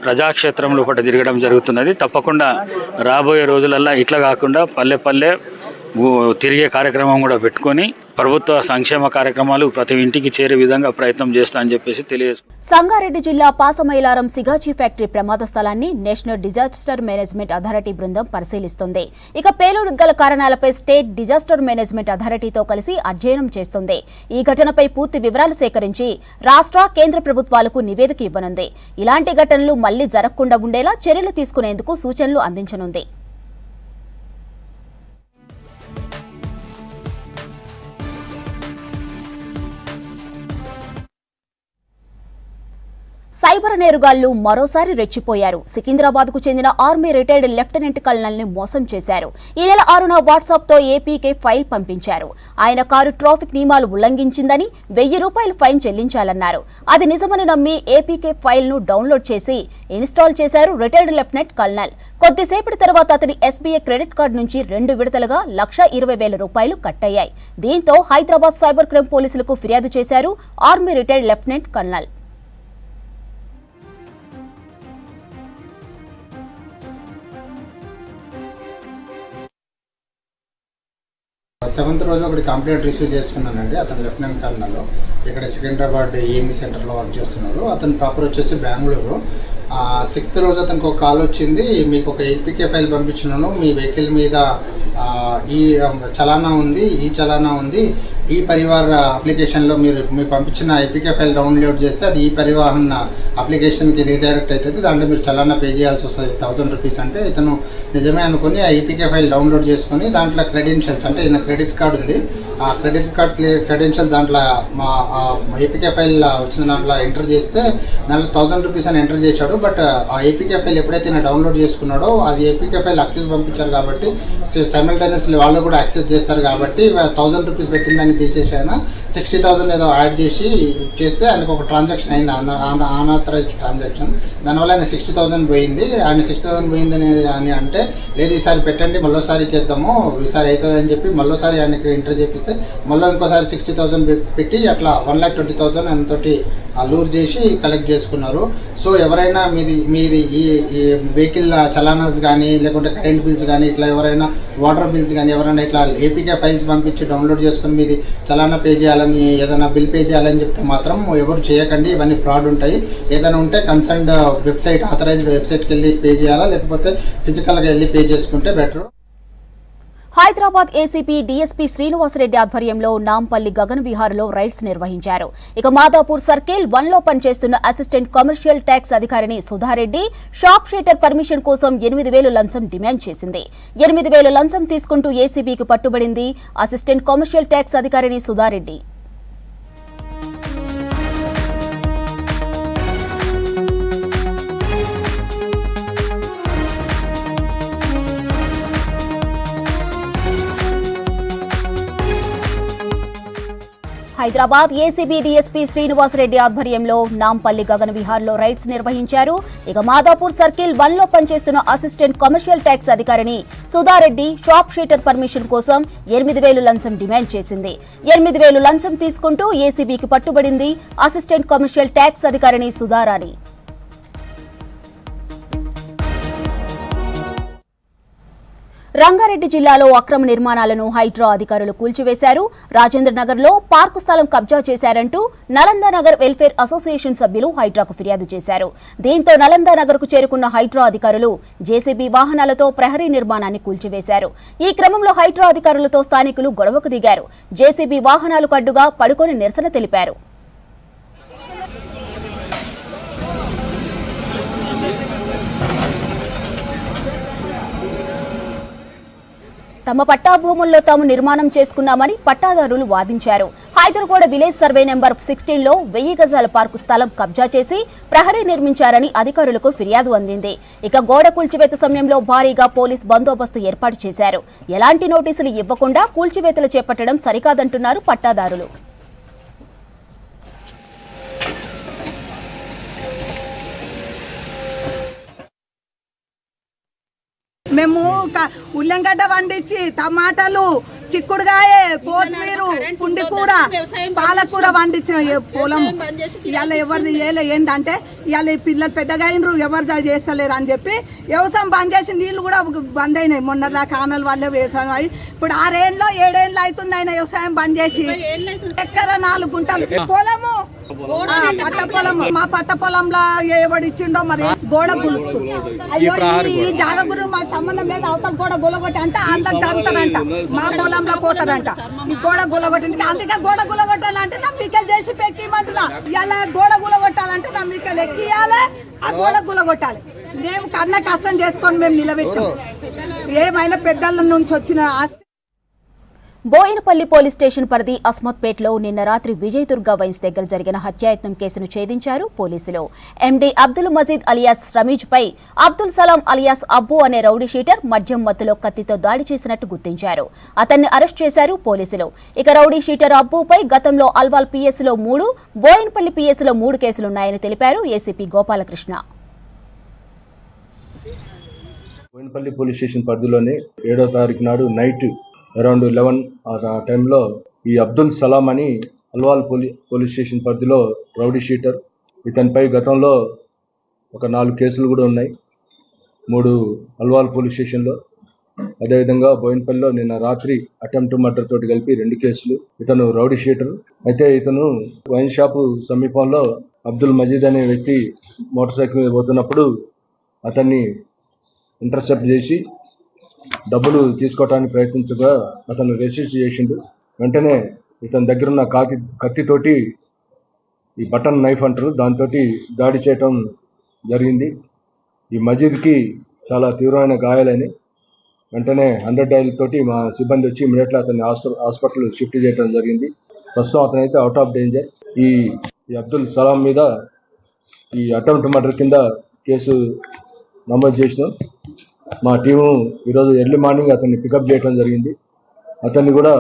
ప్రజాక్షేత్రంలో పట్ల తిరగడం జరుగుతున్నది. తప్పకుండా రాబోయే రోజులల్లో ఇట్లా కాకుండా పల్లె పల్లె తిరిగే కార్యక్రమం కూడా పెట్టుకొని ప్రభుత్వ సంక్షేమ కార్యక్రమాలు ప్రతి ఇంటికి చేరే విధంగా ప్రయత్నం చేస్తా అని చెప్పేసి తెలియజేసుకుంటాం. సంగారెడ్డి జిల్లా పాసమైలారం సిగాచి ఫ్యాక్టరీ ప్రమాద స్థలాన్ని నేషనల్ డిజాస్టర్ మేనేజ్మెంట్ అథారిటీ బృందం పరిశీలిస్తుంది. ఇక పేలుడు గల కారణాలపై స్టేట్ డిజాస్టర్ మేనేజ్మెంట్ అథారిటీతో కలిసి అధ్యయనం చేస్తుంది. ఈ ఘటనపై పూర్తి వివరాలు సేకరించి రాష్ట్ర, కేంద్ర ప్రభుత్వాలకు నివేదిక ఇవ్వనుంది. ఇలాంటి ఘటనలు మళ్లీ జరగకుండా ఉండేలా చర్యలు తీసుకునేందుకు సూచనలు అందించనుంది. సైబర్ నేరగాళ్లు మరోసారి రెచ్చిపోయారు. సికింద్రాబాద్కు చెందిన ఆర్మీ రిటైర్డ్ లెఫ్టినెంట్ కల్నల్ ని మోసం చేశారు. ఈ నెల 6న వాట్సాప్తో ఏపీకే ఫైల్ పంపించారు. ఆయన కారు ట్రాఫిక్ నియమాలు ఉల్లంఘించిందని ₹1000 ఫైన్ చెల్లించాలన్నారు. అది నిజమని నమ్మి ఏపీకే ఫైల్ ను డౌన్లోడ్ చేసి ఇన్స్టాల్ చేశారు రిటైర్డ్ లెఫ్టినెంట్ కల్నల్. కొద్దిసేపటి తర్వాత అతని ఎస్బీఐ క్రెడిట్ కార్డు నుంచి 2 విడతలుగా ₹120,000 కట్టయ్యాయి. దీంతో హైదరాబాద్ సైబర్ క్రైమ్ పోలీసులకు ఫిర్యాదు చేశారు army retired lieutenant colonel. 7th రోజు ఒకటి కంప్లైంట్ రిసీవ్ చేసుకున్నానండి. అతను లెఫ్టినెంట్ కల్నల్ ఇక్కడ సికింద్రాబాద్ ఈఎంఈ సెంటర్లో వర్క్ చేస్తున్నారు. అతను ప్రాపర్ వచ్చేసి బెంగళూరు. 6th రోజు అతనికి ఒక కాల్ వచ్చింది, మీకు ఒక ఏపీకే ఫైల్ పంపించినాను, మీ వెహికల్ మీద ఈ చలానా ఉంది, ఈ చలానా ఉంది, ఈ పరివార్ అప్లికేషన్లో మీరు పంపించిన ఏపీకే ఫైల్ డౌన్లోడ్ చేస్తే అది ఈ పరివాహన్ అప్లికేషన్కి రీడైరెక్ట్ అవుతుంది, దాంట్లో మీరు చలానా పే చేయాల్సి వస్తుంది ₹1000 అంటే ఇతను నిజమే అనుకుని ఆ ఏపీకే ఫైల్ డౌన్లోడ్ చేసుకుని దాంట్లో క్రెడెన్షియల్స్ అంటే ఈయన క్రెడిట్ కార్డు ఉంది, ఆ క్రెడిట్ కార్డ్ క్రెడెన్షియల్ దాంట్లో మా ఏపీకే ఫైల్ వచ్చిన దాంట్లో ఎంటర్ చేస్తే దాంట్లో ₹1000 అని ఎంటర్ చేశాడు. బట్ ఆ ఏపీకే ఫైల్ ఎప్పుడైతే నేను డౌన్లోడ్ చేసుకున్నాడో అది ఏపీకే ఫైల్ అక్యూజ్ పంపించారు కాబట్టి సైమల్టేనియస్లీ వాళ్ళు కూడా యాక్సెస్ చేస్తారు కాబట్టి ₹1000 పెట్టిన దాన్ని తీసేసి ఆయన 60,000 ఏదో యాడ్ చేస్తే ఆయనకు ఒక ట్రాన్సాక్షన్ అయింది, అన్ఆథరైజ్డ్ ట్రాన్సాక్షన్. దానివల్ల ఆయన 60,000 పోయింది. ఆయన 60,000 పోయింది అని అంటే లేదు ఈసారి పెట్టండి మళ్ళీసారి చేద్దాము, ఈసారి అవుతుంది అని చెప్పి మళ్ళీసారి ఆయనకి ఎంటర్ చేపిస్తే మళ్ళీ ఇంకోసారి 60,000 పెట్టి అట్లా 1,20,000 ఆయనతోటి లూర్ చేసి కలెక్ట్ చేసుకున్నారు. సో ఎవరైనా మీది ఈ వెహికల్ చలానాస్ కానీ లేకుంటే కరెంట్ బిల్స్ కానీ ఇట్లా ఎవరైనా వాటర్ బిల్స్ కానీ ఎవరైనా ఇట్లా ఏపీకే ఫైల్స్ పంపించి డౌన్లోడ్ చేసుకుని మీది చలానా పే చేయాలని ఏదైనా బిల్ పే చేయాలని చెప్తే మాత్రం ఎవరు చేయకండి, ఇవన్నీ ఫ్రాడ్ ఉంటాయి. ఏదైనా ఉంటే కన్సర్న్డ్ వెబ్సైట్, ఆథరైజ్డ్ వెబ్సైట్కి వెళ్ళి పే చేయాలా, లేకపోతే ఫిజికల్గా వెళ్ళి పే చేసుకుంటే better. Hyderabad ACP DSP Srinivasareddy ఆధ్వర్యంలో నాంపల్లి గగన్ విహార్లో రైడ్స్ నిర్వహించారు. ఇక మాదాపూర్ సర్కిల్ 1లో పనిచేస్తున్న అసిస్టెంట్ కమర్షియల్ ట్యాక్స్ అధికారిని సుధారెడ్డి షాప్ షీటర్ పర్మిషన్ కోసం 8,000 లంచం డిమాండ్ చేసింది. 8,000 లంచం తీసుకుంటూ ఏసీబీకి పట్టుబడింది అసిస్టెంట్ కమర్షియల్ ట్యాక్స్ అధికారిని సుధారెడ్డి. హైదరాబాద్ ఏసీబీ డీఎస్పీ శ్రీనివాసరెడ్డి ఆధ్వర్యంలో నాంపల్లి గగన్ విహార్లో రైడ్స్ నిర్వహించారు. ఇక మాదాపూర్ సర్కిల్ 1లో పనిచేస్తున్న అసిస్టెంట్ కమర్షియల్ ట్యాక్స్ అధికారిని సుధారెడ్డి షాప్ షీటర్ పర్మిషన్ కోసం 8,000 లంచం డిమాండ్ చేసింది. 8,000 లంచం తీసుకుంటూ ఏసీబీకి పట్టుబడింది అసిస్టెంట్ కమర్షియల్ ట్యాక్స్ అధికారిని సుధారాణి. రంగారెడ్డి జిల్లాలో అక్రమ నిర్మాణాలను హైడ్రా అధికారులు కూల్చివేశారు. రాజేంద్ర నగర్లో పార్కు స్థలం కబ్జా చేశారంటూ నలంద నగర్ వెల్ఫేర్ అసోసియేషన్ సభ్యులు హైడ్రాకు ఫిర్యాదు చేశారు. దీంతో నలంద నగర్కు చేరుకున్న హైడ్రా అధికారులు జేసీబీ వాహనాలతో ప్రహరీ నిర్మాణాన్ని కూల్చివేశారు. ఈ క్రమంలో హైడ్రా అధికారులతో స్థానికులు గొడవకు దిగారు. జేసీబీ వాహనాలకు అడ్డుగా పడుకొని నిరసన తెలిపారు. తమ పట్టా భూముల్లో తాము నిర్మాణం చేసుకున్నామని పట్టాదారులు వాదించారు. హైదరాబాద్ విలేజ్ సర్వే నెంబర్ 16లో 1000 గజాల పార్కు స్థలం కబ్జా చేసి ప్రహరీ నిర్మించారని అధికారులకు ఫిర్యాదు అందింది. ఇక గోడ కూల్చివేత సమయంలో భారీగా పోలీస్ బందోబస్తు ఏర్పాటు చేశారు. ఎలాంటి నోటీసులు ఇవ్వకుండా కూల్చివేతలు చేపట్టడం సరికాదంటున్నారు పట్టాదారులు. మేము ఉల్లంగడ్డ పండించి టమాటాలు, చిక్కుడుగాయ, కొత్తిమీర, పుండికూర, పాలకూర పండించిన పొలం ఇవాళ ఎవరిది ఏంటంటే ఇవాళ పిల్లలు పెద్దగా అయినరు, ఎవరు చేస్తలేరు అని చెప్పి వ్యవసాయం బంద్ చేసి నీళ్లు కూడా బంద్ అయినాయి. మొన్న కానల వల్లే వ్యవసాయం అయ్యి ఇప్పుడు 6 ఏళ్ళు 7 ఏళ్ళు అవుతుంది ఆయన వ్యవసాయం బంద్ చేసి. ఎక్కర 4 గుంటలు పొలము, పట్ట పొలం, మా పట్ట పొలంలో ఎవడిచ్చిండో మరి గోడ గులుస్తూ. అయ్యో ఈ జాగ గురు మాకు సంబంధం లేదు, అవతల గోడ గులగొట్టి అంటే అందరు జరుగుతారంట, మా పొలంలో పోతారంట. ఈ గోడ గులగొట్టింది, అందుకే గోడ గులగొట్టాలంటే నా మీకలు చేసి పెక్కిమంటున్నా. ఇలా గోడ గులగొట్టాలంటే నా మీకలు ఎక్కియాలి, ఆ గోడ గులగొట్టాలి. మేము కన్న కష్టం చేసుకొని మేము నిలబెట్టాం. ఏమైనా పెద్దల నుంచి వచ్చిన ఆస్తి. బోయినపల్లి పోలీస్ స్టేషన్ పరిధి అస్మత్పేటలో నిన్న రాత్రి విజయ్ దుర్గా వైన్స్ దగ్గర జరిగిన హత్యాయత్నం కేసును ఛేదించారు పోలీసులు. ఎండీ అబ్దుల్ మజీద్ అలియాస్ రమీజ్ పై అబ్దుల్ సలాం అలియాస్ అబ్బు అనే రౌడీ షీటర్ మద్యం మత్తులో కత్తితో దాడి చేసినట్టు గుర్తించారు. అతన్ని అరెస్ట్ చేశారు పోలీసులు. ఇక రౌడీ షీటర్ అబ్బుపై గతంలో అల్వాల్ పిఎస్లో 3, బోయినపల్లి పిఎస్లో 3 కేసులున్నాయని తెలిపారు ACP Gopalakrishna. Boinapally police station పరిధిలోనే 7వ తారీఖు నాడు నైట్ అరౌండ్ 11 ఆ టైంలో ఈ అబ్దుల్ సలాం అని అల్వాల్ పోలీస్ స్టేషన్ పరిధిలో రౌడీ షీటర్. ఇతనిపై గతంలో ఒక 4 కేసులు కూడా ఉన్నాయి. 3 అల్వాల్ పోలీస్ స్టేషన్లో, అదేవిధంగా బోయినపల్లిలో నిన్న రాత్రి అటెంప్ట్ మర్డర్ తోటి కలిపి 2 కేసులు. ఇతను రౌడీ షీటర్. అయితే ఇతను వైన్ షాపు సమీపంలో అబ్దుల్ మజీద్ అనే వ్యక్తి మోటార్ సైకిల్ మీద పోతున్నప్పుడు అతన్ని ఇంటర్సెప్ట్ చేసి డబ్బులు తీసుకోవడానికి ప్రయత్నించగా అతను రెసిస్ట్ చేసిండు. వెంటనే ఇతని దగ్గరున్న కత్తితోటి, ఈ బటన్ నైఫ్ అంటారు, దాంతో దాడి చేయటం జరిగింది. ఈ మజీద్కి చాలా తీవ్రమైన గాయాలని. వెంటనే 100 డయల్ తోటి మా సిబ్బంది వచ్చి ఇమీడియట్లీ అతన్ని హాస్పిటల్ షిఫ్ట్ చేయడం జరిగింది. ప్రస్తుతం అతనైతే అవుట్ ఆఫ్ డేంజర్. ఈ అబ్దుల్ సలాం మీద ఈ అటెంప్ట్ మర్డర్ కింద కేసు నమోదు చేసినాం. మా టీము ఈరోజు ఎర్లీ మార్నింగ్ అతన్ని పికప్ చేయడం జరిగింది. అతన్ని కూడా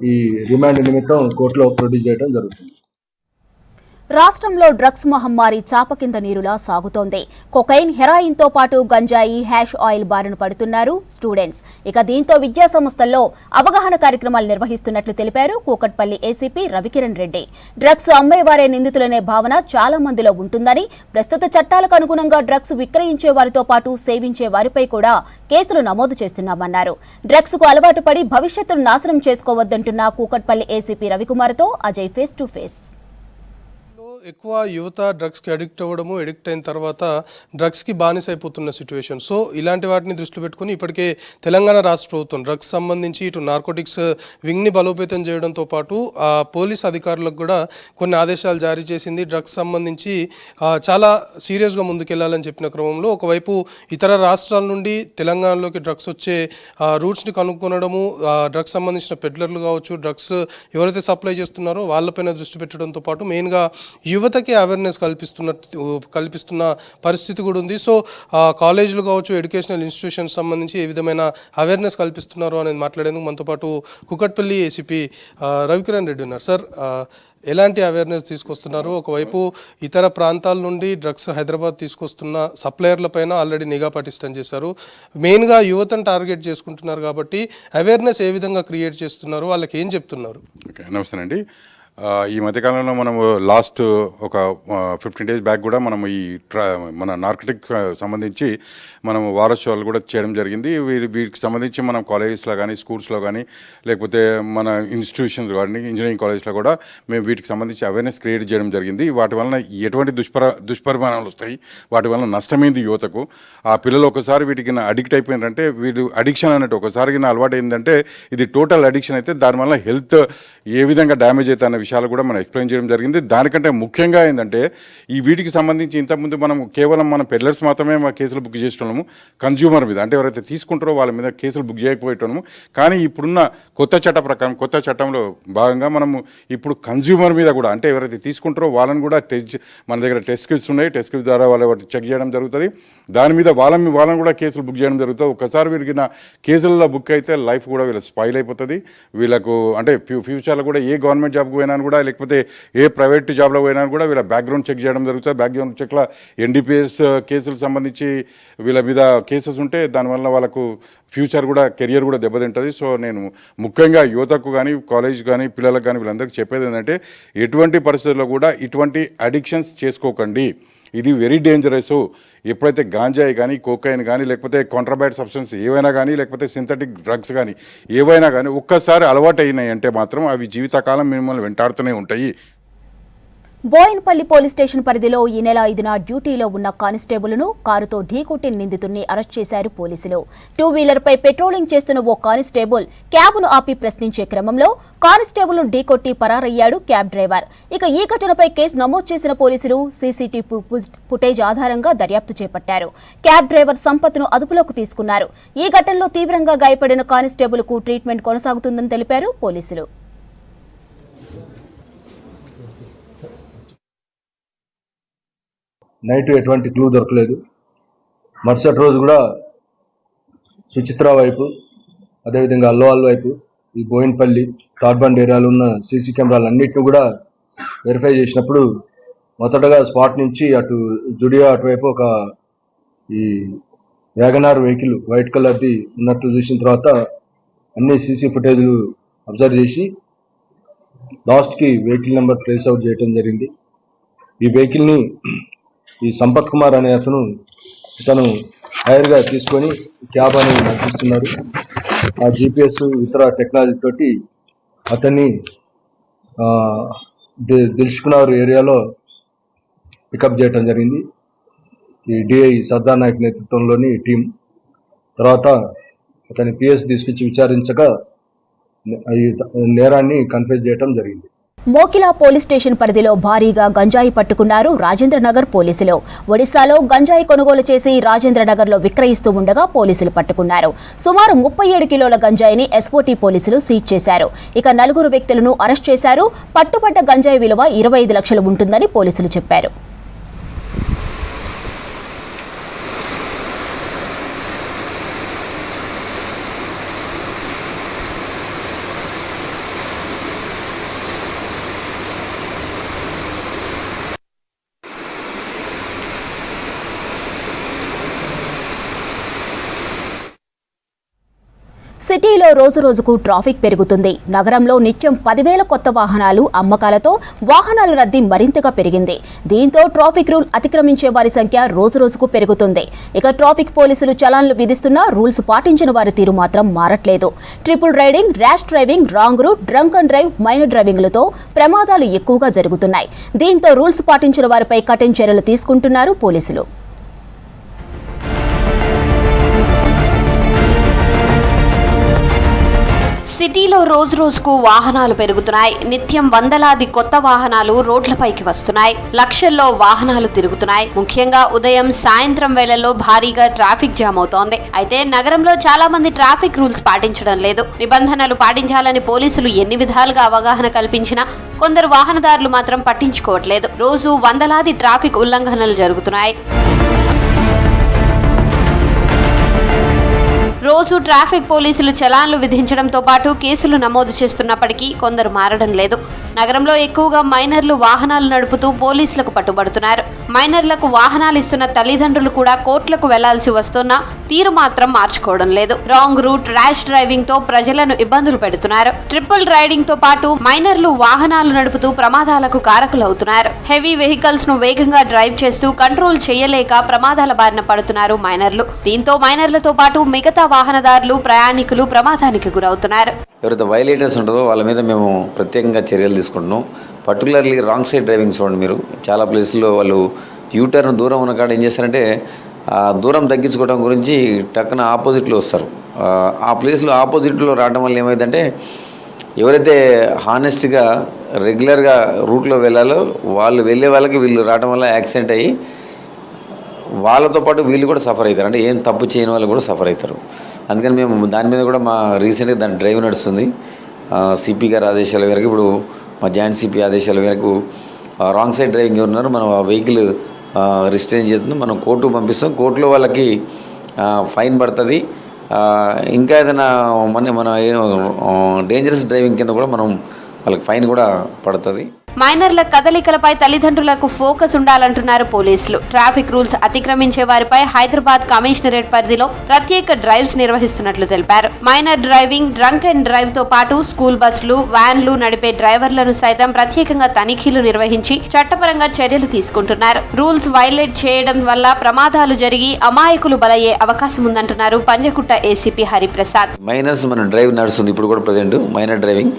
ఈ రిమాండ్ నిమిత్తం కోర్టులో ప్రొడ్యూస్ చేయడం జరుగుతుంది. రాష్ట్రంలో డ్రగ్స్ మహమ్మారి చాప కింద నీరులా సాగుతోంది. కొకైన్, హెరాయిన్తో పాటు గంజాయి, హ్యాష్ ఆయిల్ బారిన పడుతున్నారు స్టూడెంట్స్. ఇక దీంతో విద్యా సంస్థల్లో అవగాహన కార్యక్రమాలు నిర్వహిస్తున్నట్లు తెలిపారు కూకట్పల్లి ఏసీపీ రవికిరణ్ రెడ్డి. డ్రగ్స్ అమ్మేవారే నిందితులనే భావన చాలా మందిలో ఉంటుందని, ప్రస్తుత చట్టాలకు అనుగుణంగా డ్రగ్స్ విక్రయించే వారితో పాటు సేవించే వారిపై కూడా కేసులు నమోదు చేస్తున్నామన్నారు. డ్రగ్స్ కు అలవాటు పడి భవిష్యత్తును నాశనం చేసుకోవద్దంటున్న కూకట్పల్లి ఏసీపీ రవికుమార్తో అజయ్ ఫేస్ టు ఫేస్. ఎక్కువ యువత డ్రగ్స్కి అడిక్ట్ అవ్వడము, అడిక్ట్ అయిన తర్వాత డ్రగ్స్కి బానిస అయిపోతున్న సిచ్యువేషన్. సో ఇలాంటి వాటిని దృష్టిలో పెట్టుకుని ఇప్పటికే తెలంగాణ రాష్ట్ర ప్రభుత్వం డ్రగ్స్ సంబంధించి ఇటు నార్కోటిక్స్ వింగ్ని బలోపేతం చేయడంతో పాటు పోలీస్ అధికారులకు కూడా కొన్ని ఆదేశాలు జారీ చేసింది. డ్రగ్స్ సంబంధించి చాలా సీరియస్గా ముందుకెళ్లాలని చెప్పిన క్రమంలో ఒకవైపు ఇతర రాష్ట్రాల నుండి తెలంగాణలోకి డ్రగ్స్ వచ్చే రూట్స్ని కనుక్కొనడము, డ్రగ్స్ సంబంధించిన పెడ్లర్లు కావచ్చు, డ్రగ్స్ ఎవరైతే సప్లై చేస్తున్నారో వాళ్ళపైన దృష్టి పెట్టడంతో పాటు మెయిన్గా యువతకి అవేర్నెస్ కల్పిస్తున్న పరిస్థితి కూడా ఉంది. సో కాలేజీలు కావచ్చు, ఎడ్యుకేషనల్ ఇన్స్టిట్యూషన్స్ సంబంధించి ఏ విధమైన అవేర్నెస్ కల్పిస్తున్నారు అనేది మాట్లాడేందుకు మనతో పాటు కూకట్పల్లి ఏసీపీ రవికిరణ్ రెడ్డి ఉన్నారు. సార్, ఎలాంటి అవేర్నెస్ తీసుకొస్తున్నారు? ఒకవైపు ఇతర ప్రాంతాల నుండి డ్రగ్స్ హైదరాబాద్ తీసుకొస్తున్న సప్లయర్లపైన ఆల్రెడీ నిఘా పటిష్టం చేశారు. మెయిన్గా యువతను టార్గెట్ చేసుకుంటున్నారు కాబట్టి అవేర్నెస్ ఏ విధంగా క్రియేట్ చేస్తున్నారు, వాళ్ళకి ఏం చెప్తున్నారు? నమస్తే అండి. ఈ మధ్యకాలంలో మనము లాస్ట్ ఒక 15 days బ్యాక్ కూడా మనము మన నార్కటిక్ సంబంధించి మనము వారోత్సవాలు కూడా చేయడం జరిగింది. వీటికి సంబంధించి మనం కాలేజెస్లో కానీ, స్కూల్స్లో కానీ, లేకపోతే మన ఇన్స్టిట్యూషన్స్ కానీ, ఇంజనీరింగ్ కాలేజ్లో కూడా మేము వీటికి సంబంధించి అవేర్నెస్ క్రియేట్ చేయడం జరిగింది. వాటి వలన ఎటువంటి దుష్పరిమాణాలు వస్తాయి, వాటి వలన నష్టమైంది యువతకు. ఆ పిల్లలు ఒకసారి వీటికి అడిక్ట్ అయిపోయిందంటే, వీళ్ళు అడిక్షన్ అన్నట్టు ఒకసారి అలవాటు అయిందంటే ఇది టోటల్ అడిక్షన్ అయితే దానివల్ల హెల్త్ ఏ విధంగా డ్యామేజ్ అవుతుంది అన్న విషయాలు కూడా మనం ఎక్స్ప్లెయిన్ చేయడం జరిగింది. దానికంటే ముఖ్యంగా ఏంటంటే వీటికి సంబంధించి ఇంతకుముందు మనం కేవలం మన పెడ్లర్స్ మాత్రమే కేసులు బుక్ చేస్తున్నాము, కన్జ్యూమర్ మీద అంటే ఎవరైతే తీసుకుంటారో వాళ్ళ మీద కేసులు బుక్ చేయకపోయేటము. కానీ ఇప్పుడున్న కొత్త చట్ట ప్రకారం, కొత్త చట్టంలో భాగంగా మనము ఇప్పుడు కన్జ్యూమర్ మీద కూడా అంటే ఎవరైతే తీసుకుంటారో వాళ్ళని కూడా మన దగ్గర టెస్ట్ కిట్స్ ఉన్నాయి, టెస్ట్ కిట్స్ ద్వారా వాళ్ళు చెక్ చేయడం జరుగుతుంది. దాని మీద వాళ్ళని కూడా కేసులు బుక్ చేయడం జరుగుతుంది. ఒకసారి వీరికి కేసులలో బుక్ అయితే లైఫ్ కూడా వీళ్ళ స్పాయిల్ అయిపోతుంది. వీళ్ళకు అంటే ఫ్యూచర్లో కూడా ఏ గవర్నమెంట్ జాబ్కి పోయినా కూడా, లేకపోతే ఏ ప్రైవేట్ జాబ్లో పోయినా కూడా వీళ్ళ బ్యాక్గ్రౌండ్ చెక్ చేయడం జరుగుతుంది. బ్యాక్గ్రౌండ్ చెక్లో ఎన్డీపీఎస్ కేసులకు సంబంధించి వీళ్ళ మీద కేసెస్ ఉంటే దానివల్ల వాళ్ళకు ఫ్యూచర్ కూడా, కెరియర్ కూడా దెబ్బతింటుంది. సో నేను ముఖ్యంగా యువతకు కానీ, కాలేజ్ కానీ, పిల్లలకు కానీ వీళ్ళందరికీ చెప్పేది ఏంటంటే ఎటువంటి పరిస్థితుల్లో కూడా ఇటువంటి అడిక్షన్స్ చేసుకోకండి. ఇది వెరీ డేంజరస్. ఎప్పుడైతే గాంజాయి కానీ, కోకైన్ కానీ, లేకపోతే కాంట్రాబ్యాండ్ సబ్స్టెన్స్ ఏవైనా కానీ, లేకపోతే సింథటిక్ డ్రగ్స్ కానీ ఏవైనా కానీ ఒక్కసారి అలవాటు అయినాయి అంటే మాత్రం అవి జీవితకాలం మిమ్మల్ని వెంటాడుతూనే ఉంటాయి. బోయిన్పల్లి పోలీస్ స్టేషన్ పరిధిలో ఈ నెల 5న డ్యూటీలో ఉన్న కానిస్టేబుల్ను కారుతో ఢీకొట్టిన నిందితుడిని అరెస్ట్ చేశారు పోలీసులు. 2-వీలర్పై పెట్రోలింగ్ చేస్తున్న ఓ కానిస్టేబుల్ క్యాబ్ను ఆపి ప్రశ్నించే క్రమంలో కానిస్టేబుల్ను ఢీకొట్టి పరారయ్యాడు క్యాబ్ డ్రైవర్. ఇక ఈ ఘటనపై కేసు నమోదు చేసిన పోలీసులు సీసీటీవీ ఫుటేజ్ ఆధారంగా దర్యాప్తు చేపట్టారు. క్యాబ్ డ్రైవర్ సంపత్ను అదుపులోకి తీసుకున్నారు. ఈ ఘటనలో తీవ్రంగా గాయపడిన కానిస్టేబుల్కు ట్రీట్మెంట్ కొనసాగుతుందని తెలిపారు పోలీసులు. నైట్ ఎటువంటి క్లూ దొరకలేదు. మరుసటి రోజు కూడా సుచిత్ర వైపు, అదేవిధంగా అల్లోవాల్ వైపు, ఈ బోయిన్పల్లి తాడ్బండ్ ఏరియాలో ఉన్న సీసీ కెమెరాలు అన్నింటినీ కూడా వెరిఫై చేసినప్పుడు మొదటగా స్పాట్ నుంచి అటు జుడియో అటువైపు ఒక ఈ వ్యాగనార్ వెహికల్ వైట్ కలర్ది ఉన్నట్టు చూసిన తర్వాత అన్ని సీసీ ఫుటేజ్లు అబ్జర్వ్ చేసి లాస్ట్కి వెహికల్ నెంబర్ ట్రేస్ అవుట్ చేయడం జరిగింది. ఈ వెహికల్ని ఈ సంపత్ కుమార్ అనే ఇతను హైర్గా తీసుకొని క్యాబ్ అనేది నడిపిస్తున్నారు. ఆ జీపీఎస్ ఇతర టెక్నాలజీ తోటి అతన్ని దిల్సుఖ్నగర్ ఏరియాలో పికప్ చేయడం జరిగింది. ఈ డిఐ సర్దార్ నాయక్ నేతృత్వంలోని టీం తర్వాత అతని పిఎస్ తీసుకొచ్చి విచారించగా నేరాన్ని కన్ఫెస్ చేయడం జరిగింది. మోకిలా పోలీస్ స్టేషన్ పరిధిలో భారీగా గంజాయి పట్టుకున్నారు రాజేంద్రనగర్ పోలీసులు. ఒడిశాలో గంజాయి కొనుగోలు చేసి రాజేంద్రనగర్లో విక్రయిస్తూ ఉండగా పోలీసులు పట్టుకున్నారు. సుమారు 37 కిలోల గంజాయిని ఎస్ఓటీ పోలీసులు సీజ్ చేశారు. ఇక 4 వ్యక్తులను అరెస్ట్ చేశారు. పట్టుబడ్డ గంజాయి విలువ 25 లక్షలు ఉంటుందని పోలీసులు చెప్పారు. సిటీలో రోజురోజుకు ట్రాఫిక్ పెరుగుతుంది. నగరంలో నిత్యం 10,000 కొత్త వాహనాలు అమ్మకాలతో వాహనాల రద్దీ మరింతగా పెరిగింది. దీంతో ట్రాఫిక్ రూల్ అతిక్రమించే వారి సంఖ్య రోజురోజుకు పెరుగుతుంది. ఇక ట్రాఫిక్ పోలీసులు చలాన్లు విధిస్తున్నా రూల్స్ పాటించిన వారి తీరు మాత్రం మారట్లేదు. Triple riding, rash driving, wrong route, drunk and drive, minor డ్రైవింగ్లతో ప్రమాదాలు ఎక్కువగా జరుగుతున్నాయి. దీంతో రూల్స్ పాటించిన వారిపై కఠిన చర్యలు తీసుకుంటున్నారు పోలీసులు. సిటీలో రోజురోజుకు వాహనాలు పెరుగుతున్నాయి. నిత్యం వందలాది కొత్త వాహనాలు రోడ్లపైకి వస్తున్నాయి. లక్షల్లో వాహనాలు తిరుగుతున్నాయి. ముఖ్యంగా ఉదయం, సాయంత్రం వేళల్లో భారీగా ట్రాఫిక్ జామ్ అవుతోంది. అయితే నగరంలో చాలా మంది ట్రాఫిక్ రూల్స్ పాటించడం లేదు. నిబంధనలు పాటించాలని పోలీసులు ఎన్ని విధాలుగా అవగాహన కల్పించినా కొందరు వాహనదారులు మాత్రం పట్టించుకోవట్లేదు. రోజు వందలాది ట్రాఫిక్ ఉల్లంఘనలు జరుగుతున్నాయి. రోజు ట్రాఫిక్ పోలీసులు చలాన్లు విధించడంతో పాటు కేసులు నమోదు చేస్తున్నప్పటికీ కొందరు మారడం లేదు. నగరంలో ఎక్కువగా మైనర్లు వాహనాలు నడుపుతూ పోలీసులకు పట్టుబడుతున్నారు. మైనర్లకు వాహనాలు ఇస్తున్న తల్లిదండ్రులు కూడా కోర్టులకు వెళ్లాల్సి వస్తున్నా తీరు మాత్రం మార్చుకోవడం లేదు. రాంగ్ రూట్, ర్యాష్ డ్రైవింగ్ తో ప్రజలను ఇబ్బందులు పెడుతున్నారు. ట్రిపుల్ రైడింగ్ తో పాటు మైనర్లు వాహనాలు నడుపుతూ ప్రమాదాలకు కారకులవుతున్నారు. హెవీ వెహికల్స్ ను వేగంగా డ్రైవ్ చేస్తూ కంట్రోల్ చేయలేక ప్రమాదాల బారిన పడుతున్నారు మైనర్లు. దీంతో మైనర్లతో పాటు మిగతా వాహనదారులు, ప్రయాణికులు ప్రమాదానికి గురవుతున్నారు. ఎవరైతే వైలేటర్స్ ఉంటుందో వాళ్ళ మీద మేము ప్రత్యేకంగా చర్యలు తీసుకుంటున్నాం. పర్టికులర్లీ రాంగ్ సైడ్ డ్రైవింగ్ చూడండి మీరు. చాలా ప్లేసుల్లో వాళ్ళు యూటర్న్ దూరం ఉన్న కాడ ఏం చేస్తారంటే దూరం తగ్గించుకోవడం గురించి టక్కున ఆపోజిట్లో వస్తారు. ఆ ప్లేస్లో ఆపోజిట్లో రావడం వల్ల ఏమైందంటే ఎవరైతే హానెస్ట్గా రెగ్యులర్గా రూట్లో వెళ్ళాలో వాళ్ళు వెళ్ళే వాళ్ళకి వీళ్ళు రావడం వల్ల యాక్సిడెంట్ అయ్యి వాళ్ళతో పాటు వీళ్ళు కూడా సఫర్ అవుతారు. అంటే ఏం తప్పు చేయని వాళ్ళు కూడా సఫర్ అవుతారు. అందుకని మేము దాని మీద కూడా మా రీసెంట్గా దాని డ్రైవ్ నడుస్తుంది. సిపి గారి ఆదేశాల మేరకు ఇప్పుడు మా జాయింట్ సిపి ఆదేశాల మేరకు రాంగ్ సైడ్ డ్రైవింగ్ ఉన్నారు మనం ఆ వెహికల్ రిస్ట్రైన్ చేస్తుంది. మనం కోర్టుకు పంపిస్తాం. కోర్టులో వాళ్ళకి ఫైన్ పడుతుంది. ఇంకా ఏదైనా మన డేంజరస్ డ్రైవింగ్ కింద కూడా మనం వాళ్ళకి ఫైన్ కూడా పడుతుంది. మైనర్ల కదలికలపై తల్లిదండ్రులకు ఫోకస్ ఉండాలంటున్నారు పోలీసులు. ట్రాఫిక్ రూల్స్ అతిక్రమించే వారిపై హైదరాబాద్ కమిషనరేట్ పరిధిలో ప్రత్యేక డ్రైవ్స్ నిర్వహిస్తున్నట్లు తెలిపారు. Minor driving, drunk and drive తో పాటు స్కూల్ బస్సులు, వ్యాన్లు నడిపే డ్రైవర్లను సైతం ప్రత్యేకంగా తనిఖీలు నిర్వహించి చట్టపరంగా చర్యలు తీసుకుంటున్నారు. రూల్స్ వైలేట్ చేయడం వల్ల ప్రమాదాలు జరిగి అమాయకులు బలయ్యే అవకాశం ఉందంటున్నారు పంజగుట్ట ఏసీపీ హరిప్రసాద్. మైనర్స్ మన డ్రైవ్ నడుస్తుంది ఇప్పుడు కూడా ప్రజెంట్ మైనర్ డ్రైవింగ్.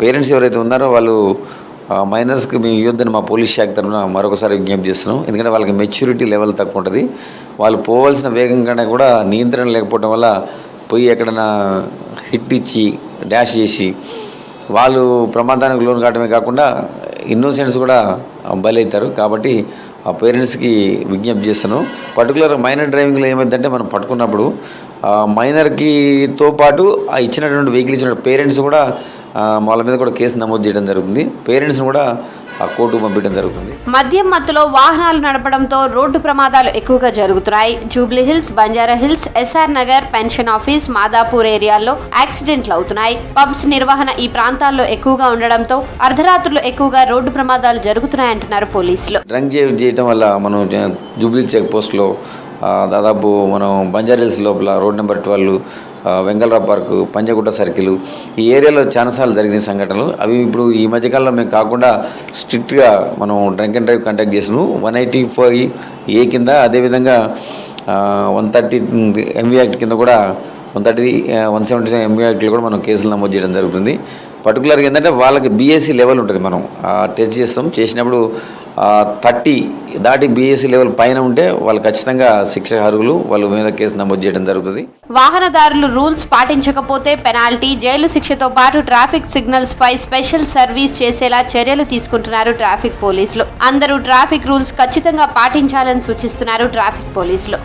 పేరెంట్స్ ఎవరైతే ఉన్నారో వాళ్ళు మైనర్స్కి మేము ఇవ్వద్దని మా పోలీస్ శాఖ తరఫున మరొకసారి విజ్ఞప్తి చేస్తున్నాం. ఎందుకంటే వాళ్ళకి మెచ్యూరిటీ లెవెల్ తక్కువ ఉంటుంది. వాళ్ళు పోవాల్సిన వేగం కన్నా కూడా నియంత్రణ లేకపోవడం వల్ల పోయి ఎక్కడైనా హిట్ ఇచ్చి డాష్ చేసి వాళ్ళు ప్రమాదానికి లోను కావడమే కాకుండా ఇన్నోసెంట్స్ కూడా బలవుతారు. కాబట్టి ఆ పేరెంట్స్కి విజ్ఞప్తి చేస్తున్నాం. పర్టికులర్ మైనర్ డ్రైవింగ్లో ఏమైందంటే మనం పట్టుకున్నప్పుడు మైనర్కితో పాటు ఆ ఇచ్చినటువంటి వెహికల్ ఇచ్చిన పేరెంట్స్ కూడా వాళ్ళ మీద కూడా కేసు నమోదు చేయడం జరుగుతుంది. పేరెంట్స్ని కూడా ఆ కోర్టుకు పంపించడం జరుగుతుంది. మద్యం మత్తులో వాహనాలు నడపడంతో రోడ్డు ప్రమాదాలు ఎక్కువగా జరుగుతున్నాయి. Jubilee Hills, Banjara Hills, SR Nagar, pension office, Madhapur ఏరియాల్లో యాక్సిడెంట్లు అవుతున్నాయి. పబ్స్ నిర్వహణ ఈ ప్రాంతాల్లో ఎక్కువగా ఉండడంతో అర్ధరాత్రులు ఎక్కువగా రోడ్డు ప్రమాదాలు జరుగుతున్నాయంటున్నారు పోలీసులు. డ్రంక్ చేయడం వల్ల మనం జూబ్లీ చెక్ పోస్ట్లో దాదాపు మనం బంజారా హిల్స్ లోపల road number 12, Vengalarao park, Panjagutta circle ఈ ఏరియాలో చాలాసార్లు జరిగిన సంఘటనలు. అవి ఇప్పుడు ఈ మధ్యకాలంలో మేము కాకుండా స్ట్రిక్ట్గా మనం డ్రంక్ అండ్ డ్రైవ్ కండక్ట్ చేసినాము. 185A కింద, అదేవిధంగా 130 MV యాక్ట్ కింద కూడా 170 MV యాక్ట్లో కూడా మనం కేసులు నమోదు చేయడం జరుగుతుంది. పర్టికులర్గా ఏంటంటే వాళ్ళకి BSc లెవెల్ ఉంటుంది. మనం టెస్ట్ చేస్తాం. చేసినప్పుడు 30 దాటి BSc లెవెల్ పైన ఉంటే వాళ్ళు ఖచ్చితంగా శిక్ష అర్హులు. వాళ్ళ మీద కేసు నమోదు చేయడం జరుగుతుంది. వాహనదారులు రూల్స్ పాటించకపోతే పెనాల్టీ, జైలు శిక్షతో పాటు ట్రాఫిక్ సిగ్నల్స్ పై స్పెషల్ సర్వీస్ చేసేలా చర్యలు తీసుకుంటున్నారు ట్రాఫిక్ పోలీసులు. అందరూ ట్రాఫిక్ రూల్స్ ఖచ్చితంగా పాటించాలని సూచిస్తున్నారు ట్రాఫిక్ పోలీసులు.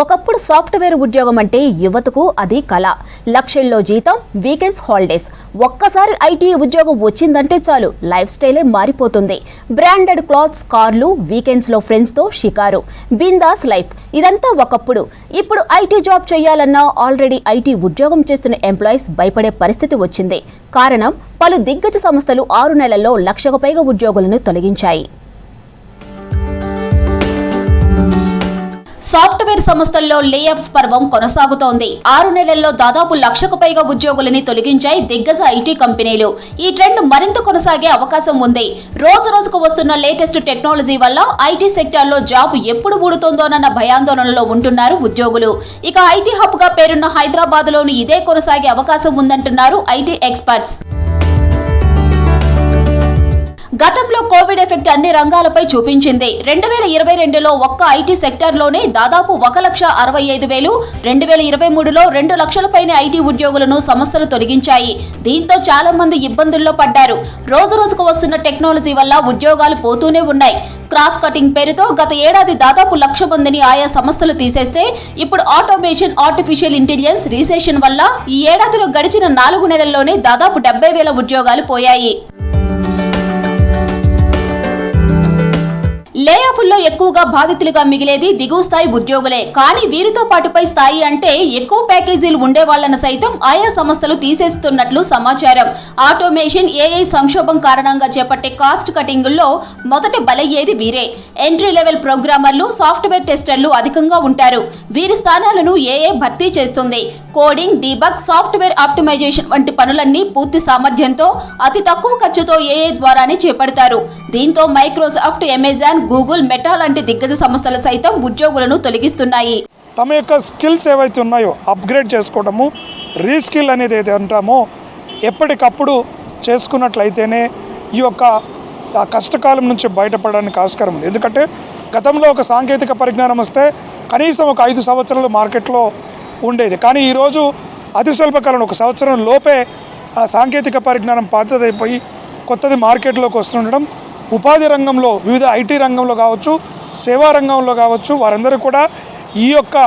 ఒకప్పుడు సాఫ్ట్వేర్ ఉద్యోగం అంటే యువతకు అది కళ. లక్షల్లో జీతం, వీకెండ్స్, హాలిడేస్. ఒక్కసారి ఐటీ ఉద్యోగం వచ్చిందంటే చాలు లైఫ్ స్టైలే మారిపోతుంది. బ్రాండెడ్ క్లాత్స్, కార్లు, వీకెండ్స్లో ఫ్రెండ్స్తో షికారు, బిందాస్ లైఫ్. ఇదంతా ఒకప్పుడు. ఇప్పుడు ఐటీ జాబ్ చేయాలన్నా ఆల్రెడీ ఐటీ ఉద్యోగం చేస్తున్న ఎంప్లాయీస్ భయపడే పరిస్థితి వచ్చింది. కారణం పలు దిగ్గజ సంస్థలు 6 నెలల్లో 1,00,000కు పైగా ఉద్యోగులను తొలగించాయి. సాఫ్ట్వేర్ సంస్థల్లో లేఆఫ్స్ పర్వం కొనసాగుతోంది. 6 నెలల్లో దాదాపు 1,00,000కు పైగా ఉద్యోగులని తొలగించాయి దిగ్గజ ఐటీ కంపెనీలు. ఈ ట్రెండ్ మరింత కొనసాగే అవకాశం ఉంది. రోజు రోజుకు వస్తున్న లేటెస్ట్ టెక్నాలజీ వల్ల ఐటీ సెక్టార్లో జాబ్ ఎప్పుడు ఊడుతోందోనన్న భయాందోళనలో ఉంటున్నారు ఉద్యోగులు. ఇక ఐటీ హబ్ గా పేరున్న హైదరాబాద్ లోని ఇదే కొనసాగే అవకాశం ఉందంటున్నారు ఐటీ ఎక్స్పర్ట్స్. గతంలో కోవిడ్ ఎఫెక్ట్ అన్ని రంగాలపై చూపించింది. 2022లో ఒక్క ఐటీ సెక్టార్లోనే దాదాపు 1,65,000, 2023లో 2 లక్షల పైన ఐటీ ఉద్యోగులను సంస్థలు తొలగించాయి. దీంతో చాలా మంది ఇబ్బందుల్లో పడ్డారు. రోజు రోజుకు వస్తున్న టెక్నాలజీ వల్ల ఉద్యోగాలు పోతూనే ఉన్నాయి. క్రాస్ కటింగ్ పేరుతో గత ఏడాది దాదాపు 1,00,000 మందిని ఆయా సంస్థలు తీసేస్తే ఇప్పుడు ఆటోమేషన్, ఆర్టిఫిషియల్ ఇంటెలిజెన్స్, రీసెషన్ వల్ల ఈ ఏడాదిలో గడిచిన 4 నెలల్లోనే దాదాపు 70,000 ఉద్యోగాలు పోయాయి. లేఆఫ్ల్లో ఎక్కువగా బాధితులుగా మిగిలేది దిగువ స్థాయి ఉద్యోగులే. కానీ వీరితో పాటు పై స్థాయి అంటే ఎక్కువ ప్యాకేజీలు ఉండేవాళ్లను సైతం ఆయా సంస్థలు తీసేస్తున్నట్లు సమాచారం. ఆటోమేషన్, ఏఐ సంక్షోభం కారణంగా చేపట్టే కాస్ట్ కటింగుల్లో మొదట బలయ్యేది వీరే. ఎంట్రీ లెవెల్ ప్రోగ్రామర్లు, సాఫ్ట్వేర్ టెస్టర్లు అధికంగా ఉంటారు. వీరి స్థానాలను ఏఐ భర్తీ చేస్తుంది. కోడింగ్, డీబగ్, సాఫ్ట్వేర్ ఆప్టిమైజేషన్ వంటి పనులన్నీ పూర్తి సామర్థ్యంతో అతి తక్కువ ఖర్చుతో ఏఐ ద్వారానే చేపడతారు. దీంతో మైక్రోసాఫ్ట్, అమెజాన్, గూగుల్, మెటా లాంటి దిగ్గజ సంస్థలు సైతం ఉద్యోగులను తొలగిస్తున్నాయి. తమ యొక్క స్కిల్స్ ఏవైతే ఉన్నాయో అప్గ్రేడ్ చేసుకోవడము, రీస్కిల్ అనేది ఏదైతే అంటామో ఎప్పటికప్పుడు చేసుకున్నట్లయితేనే ఈ యొక్క కష్టకాలం నుంచి బయటపడడానికి ఆస్కారం ఉంది. ఎందుకంటే గతంలో ఒక సాంకేతిక పరిజ్ఞానం వస్తే కనీసం ఒక 5 సంవత్సరాలు మార్కెట్లో ఉండేది. కానీ ఈరోజు అతి స్వల్ప కాలంలో 1 సంవత్సరం లోపే ఆ సాంకేతిక పరిజ్ఞానం పాతదైపోయి కొత్తది మార్కెట్లోకి వస్తుండడం, ఉపాధి రంగంలో, వివిధ ఐటీ రంగంలో కావచ్చు, సేవా రంగంలో కావచ్చు, వారందరూ కూడా ఈ యొక్క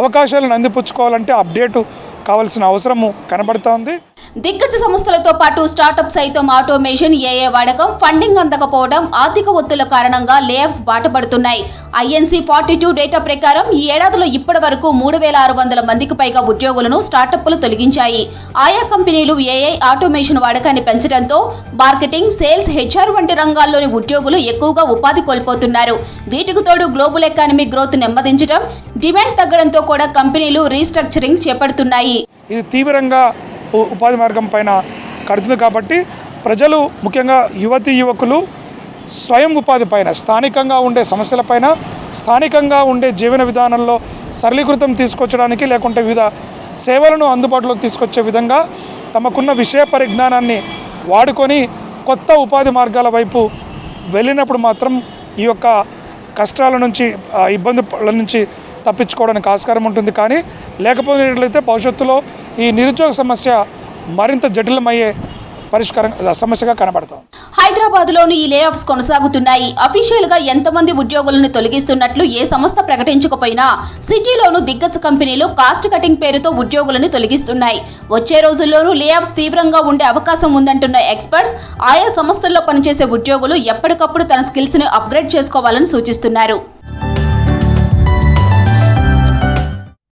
అవకాశాలను అందిపుచ్చుకోవాలంటే అప్డేటు కావాల్సిన అవసరము కనబడుతోంది. దిగ్గజ సంస్థలతో పాటు స్టార్టప్ సైతం ఆటోమేషన్, ఏఏ వాడకం, ఫండింగ్ అందకపోవడం, ఆర్థిక ఒత్తిళ్ల కారణంగా లేఆఫ్స్ బాటపడుతున్నాయి. INC 42 డేటా ప్రకారం ఈ ఏడాదిలో ఇప్పటి వరకు 3,600 మందికి పైగా ఉద్యోగులను స్టార్టప్లు తొలగించాయి. ఆయా కంపెనీలు ఏఐ, ఆటోమేషన్ వాడకాన్ని పెంచడంతో మార్కెటింగ్, సేల్స్, HR వంటి రంగాల్లోని ఉద్యోగులు ఎక్కువగా ఉపాధి కోల్పోతున్నారు. వీటికి తోడు గ్లోబల్ ఎకానమీ గ్రోత్ నెమ్మదించడం, డిమాండ్ తగ్గడంతో కూడా కంపెనీలు రీస్ట్రక్చరింగ్ చేపడుతున్నాయి. ఇది తీవ్రంగా ఉపాధి మార్గం పైన కడుతుంది. కాబట్టి ప్రజలు, ముఖ్యంగా యువకులు స్వయం ఉపాధి పైన, స్థానికంగా ఉండే సమస్యలపైన, స్థానికంగా ఉండే జీవన విధానంలో సరళీకృతం తీసుకొచ్చడానికి, లేకుంటే వివిధ సేవలను అందుబాటులోకి తీసుకొచ్చే విధంగా తమకున్న విషయ పరిజ్ఞానాన్ని వాడుకొని కొత్త ఉపాధి మార్గాల వైపు వెళ్ళినప్పుడు మాత్రం ఈ యొక్క కష్టాల నుంచి, ఇబ్బందుల నుంచి తప్పించుకోవడానికి ఆస్కారం ఉంటుంది. కానీ లేకపోయినట్లయితే భవిష్యత్తులో ఈ నిరుద్యోగ సమస్య మరింత జటిలమయ్యే సమస్యగా కనబడతాం. హైదరాబాద్ లోని ఈ లేఆఫ్స్ కొనసాగుతున్నాయి. అఫీషియల్ గా ఎంతమంది ఉద్యోగులను తొలగిస్తున్నట్లు ఏ సంస్థ ప్రకటించకపోయినా సిటీలోను దిగ్గజ కంపెనీలు కాస్ట్ కటింగ్ పేరుతో ఉద్యోగులను తొలగిస్తున్నాయి. వచ్చే రోజుల్లోనూ లేఆఫ్స్ తీవ్రంగా ఉండే అవకాశం ఉందంటున్న ఎక్స్పర్ట్స్ ఆయా సంస్థల్లో పనిచేసే ఉద్యోగులు ఎప్పటికప్పుడు తన స్కిల్స్ ని అప్గ్రేడ్ చేసుకోవాలని సూచిస్తున్నారు.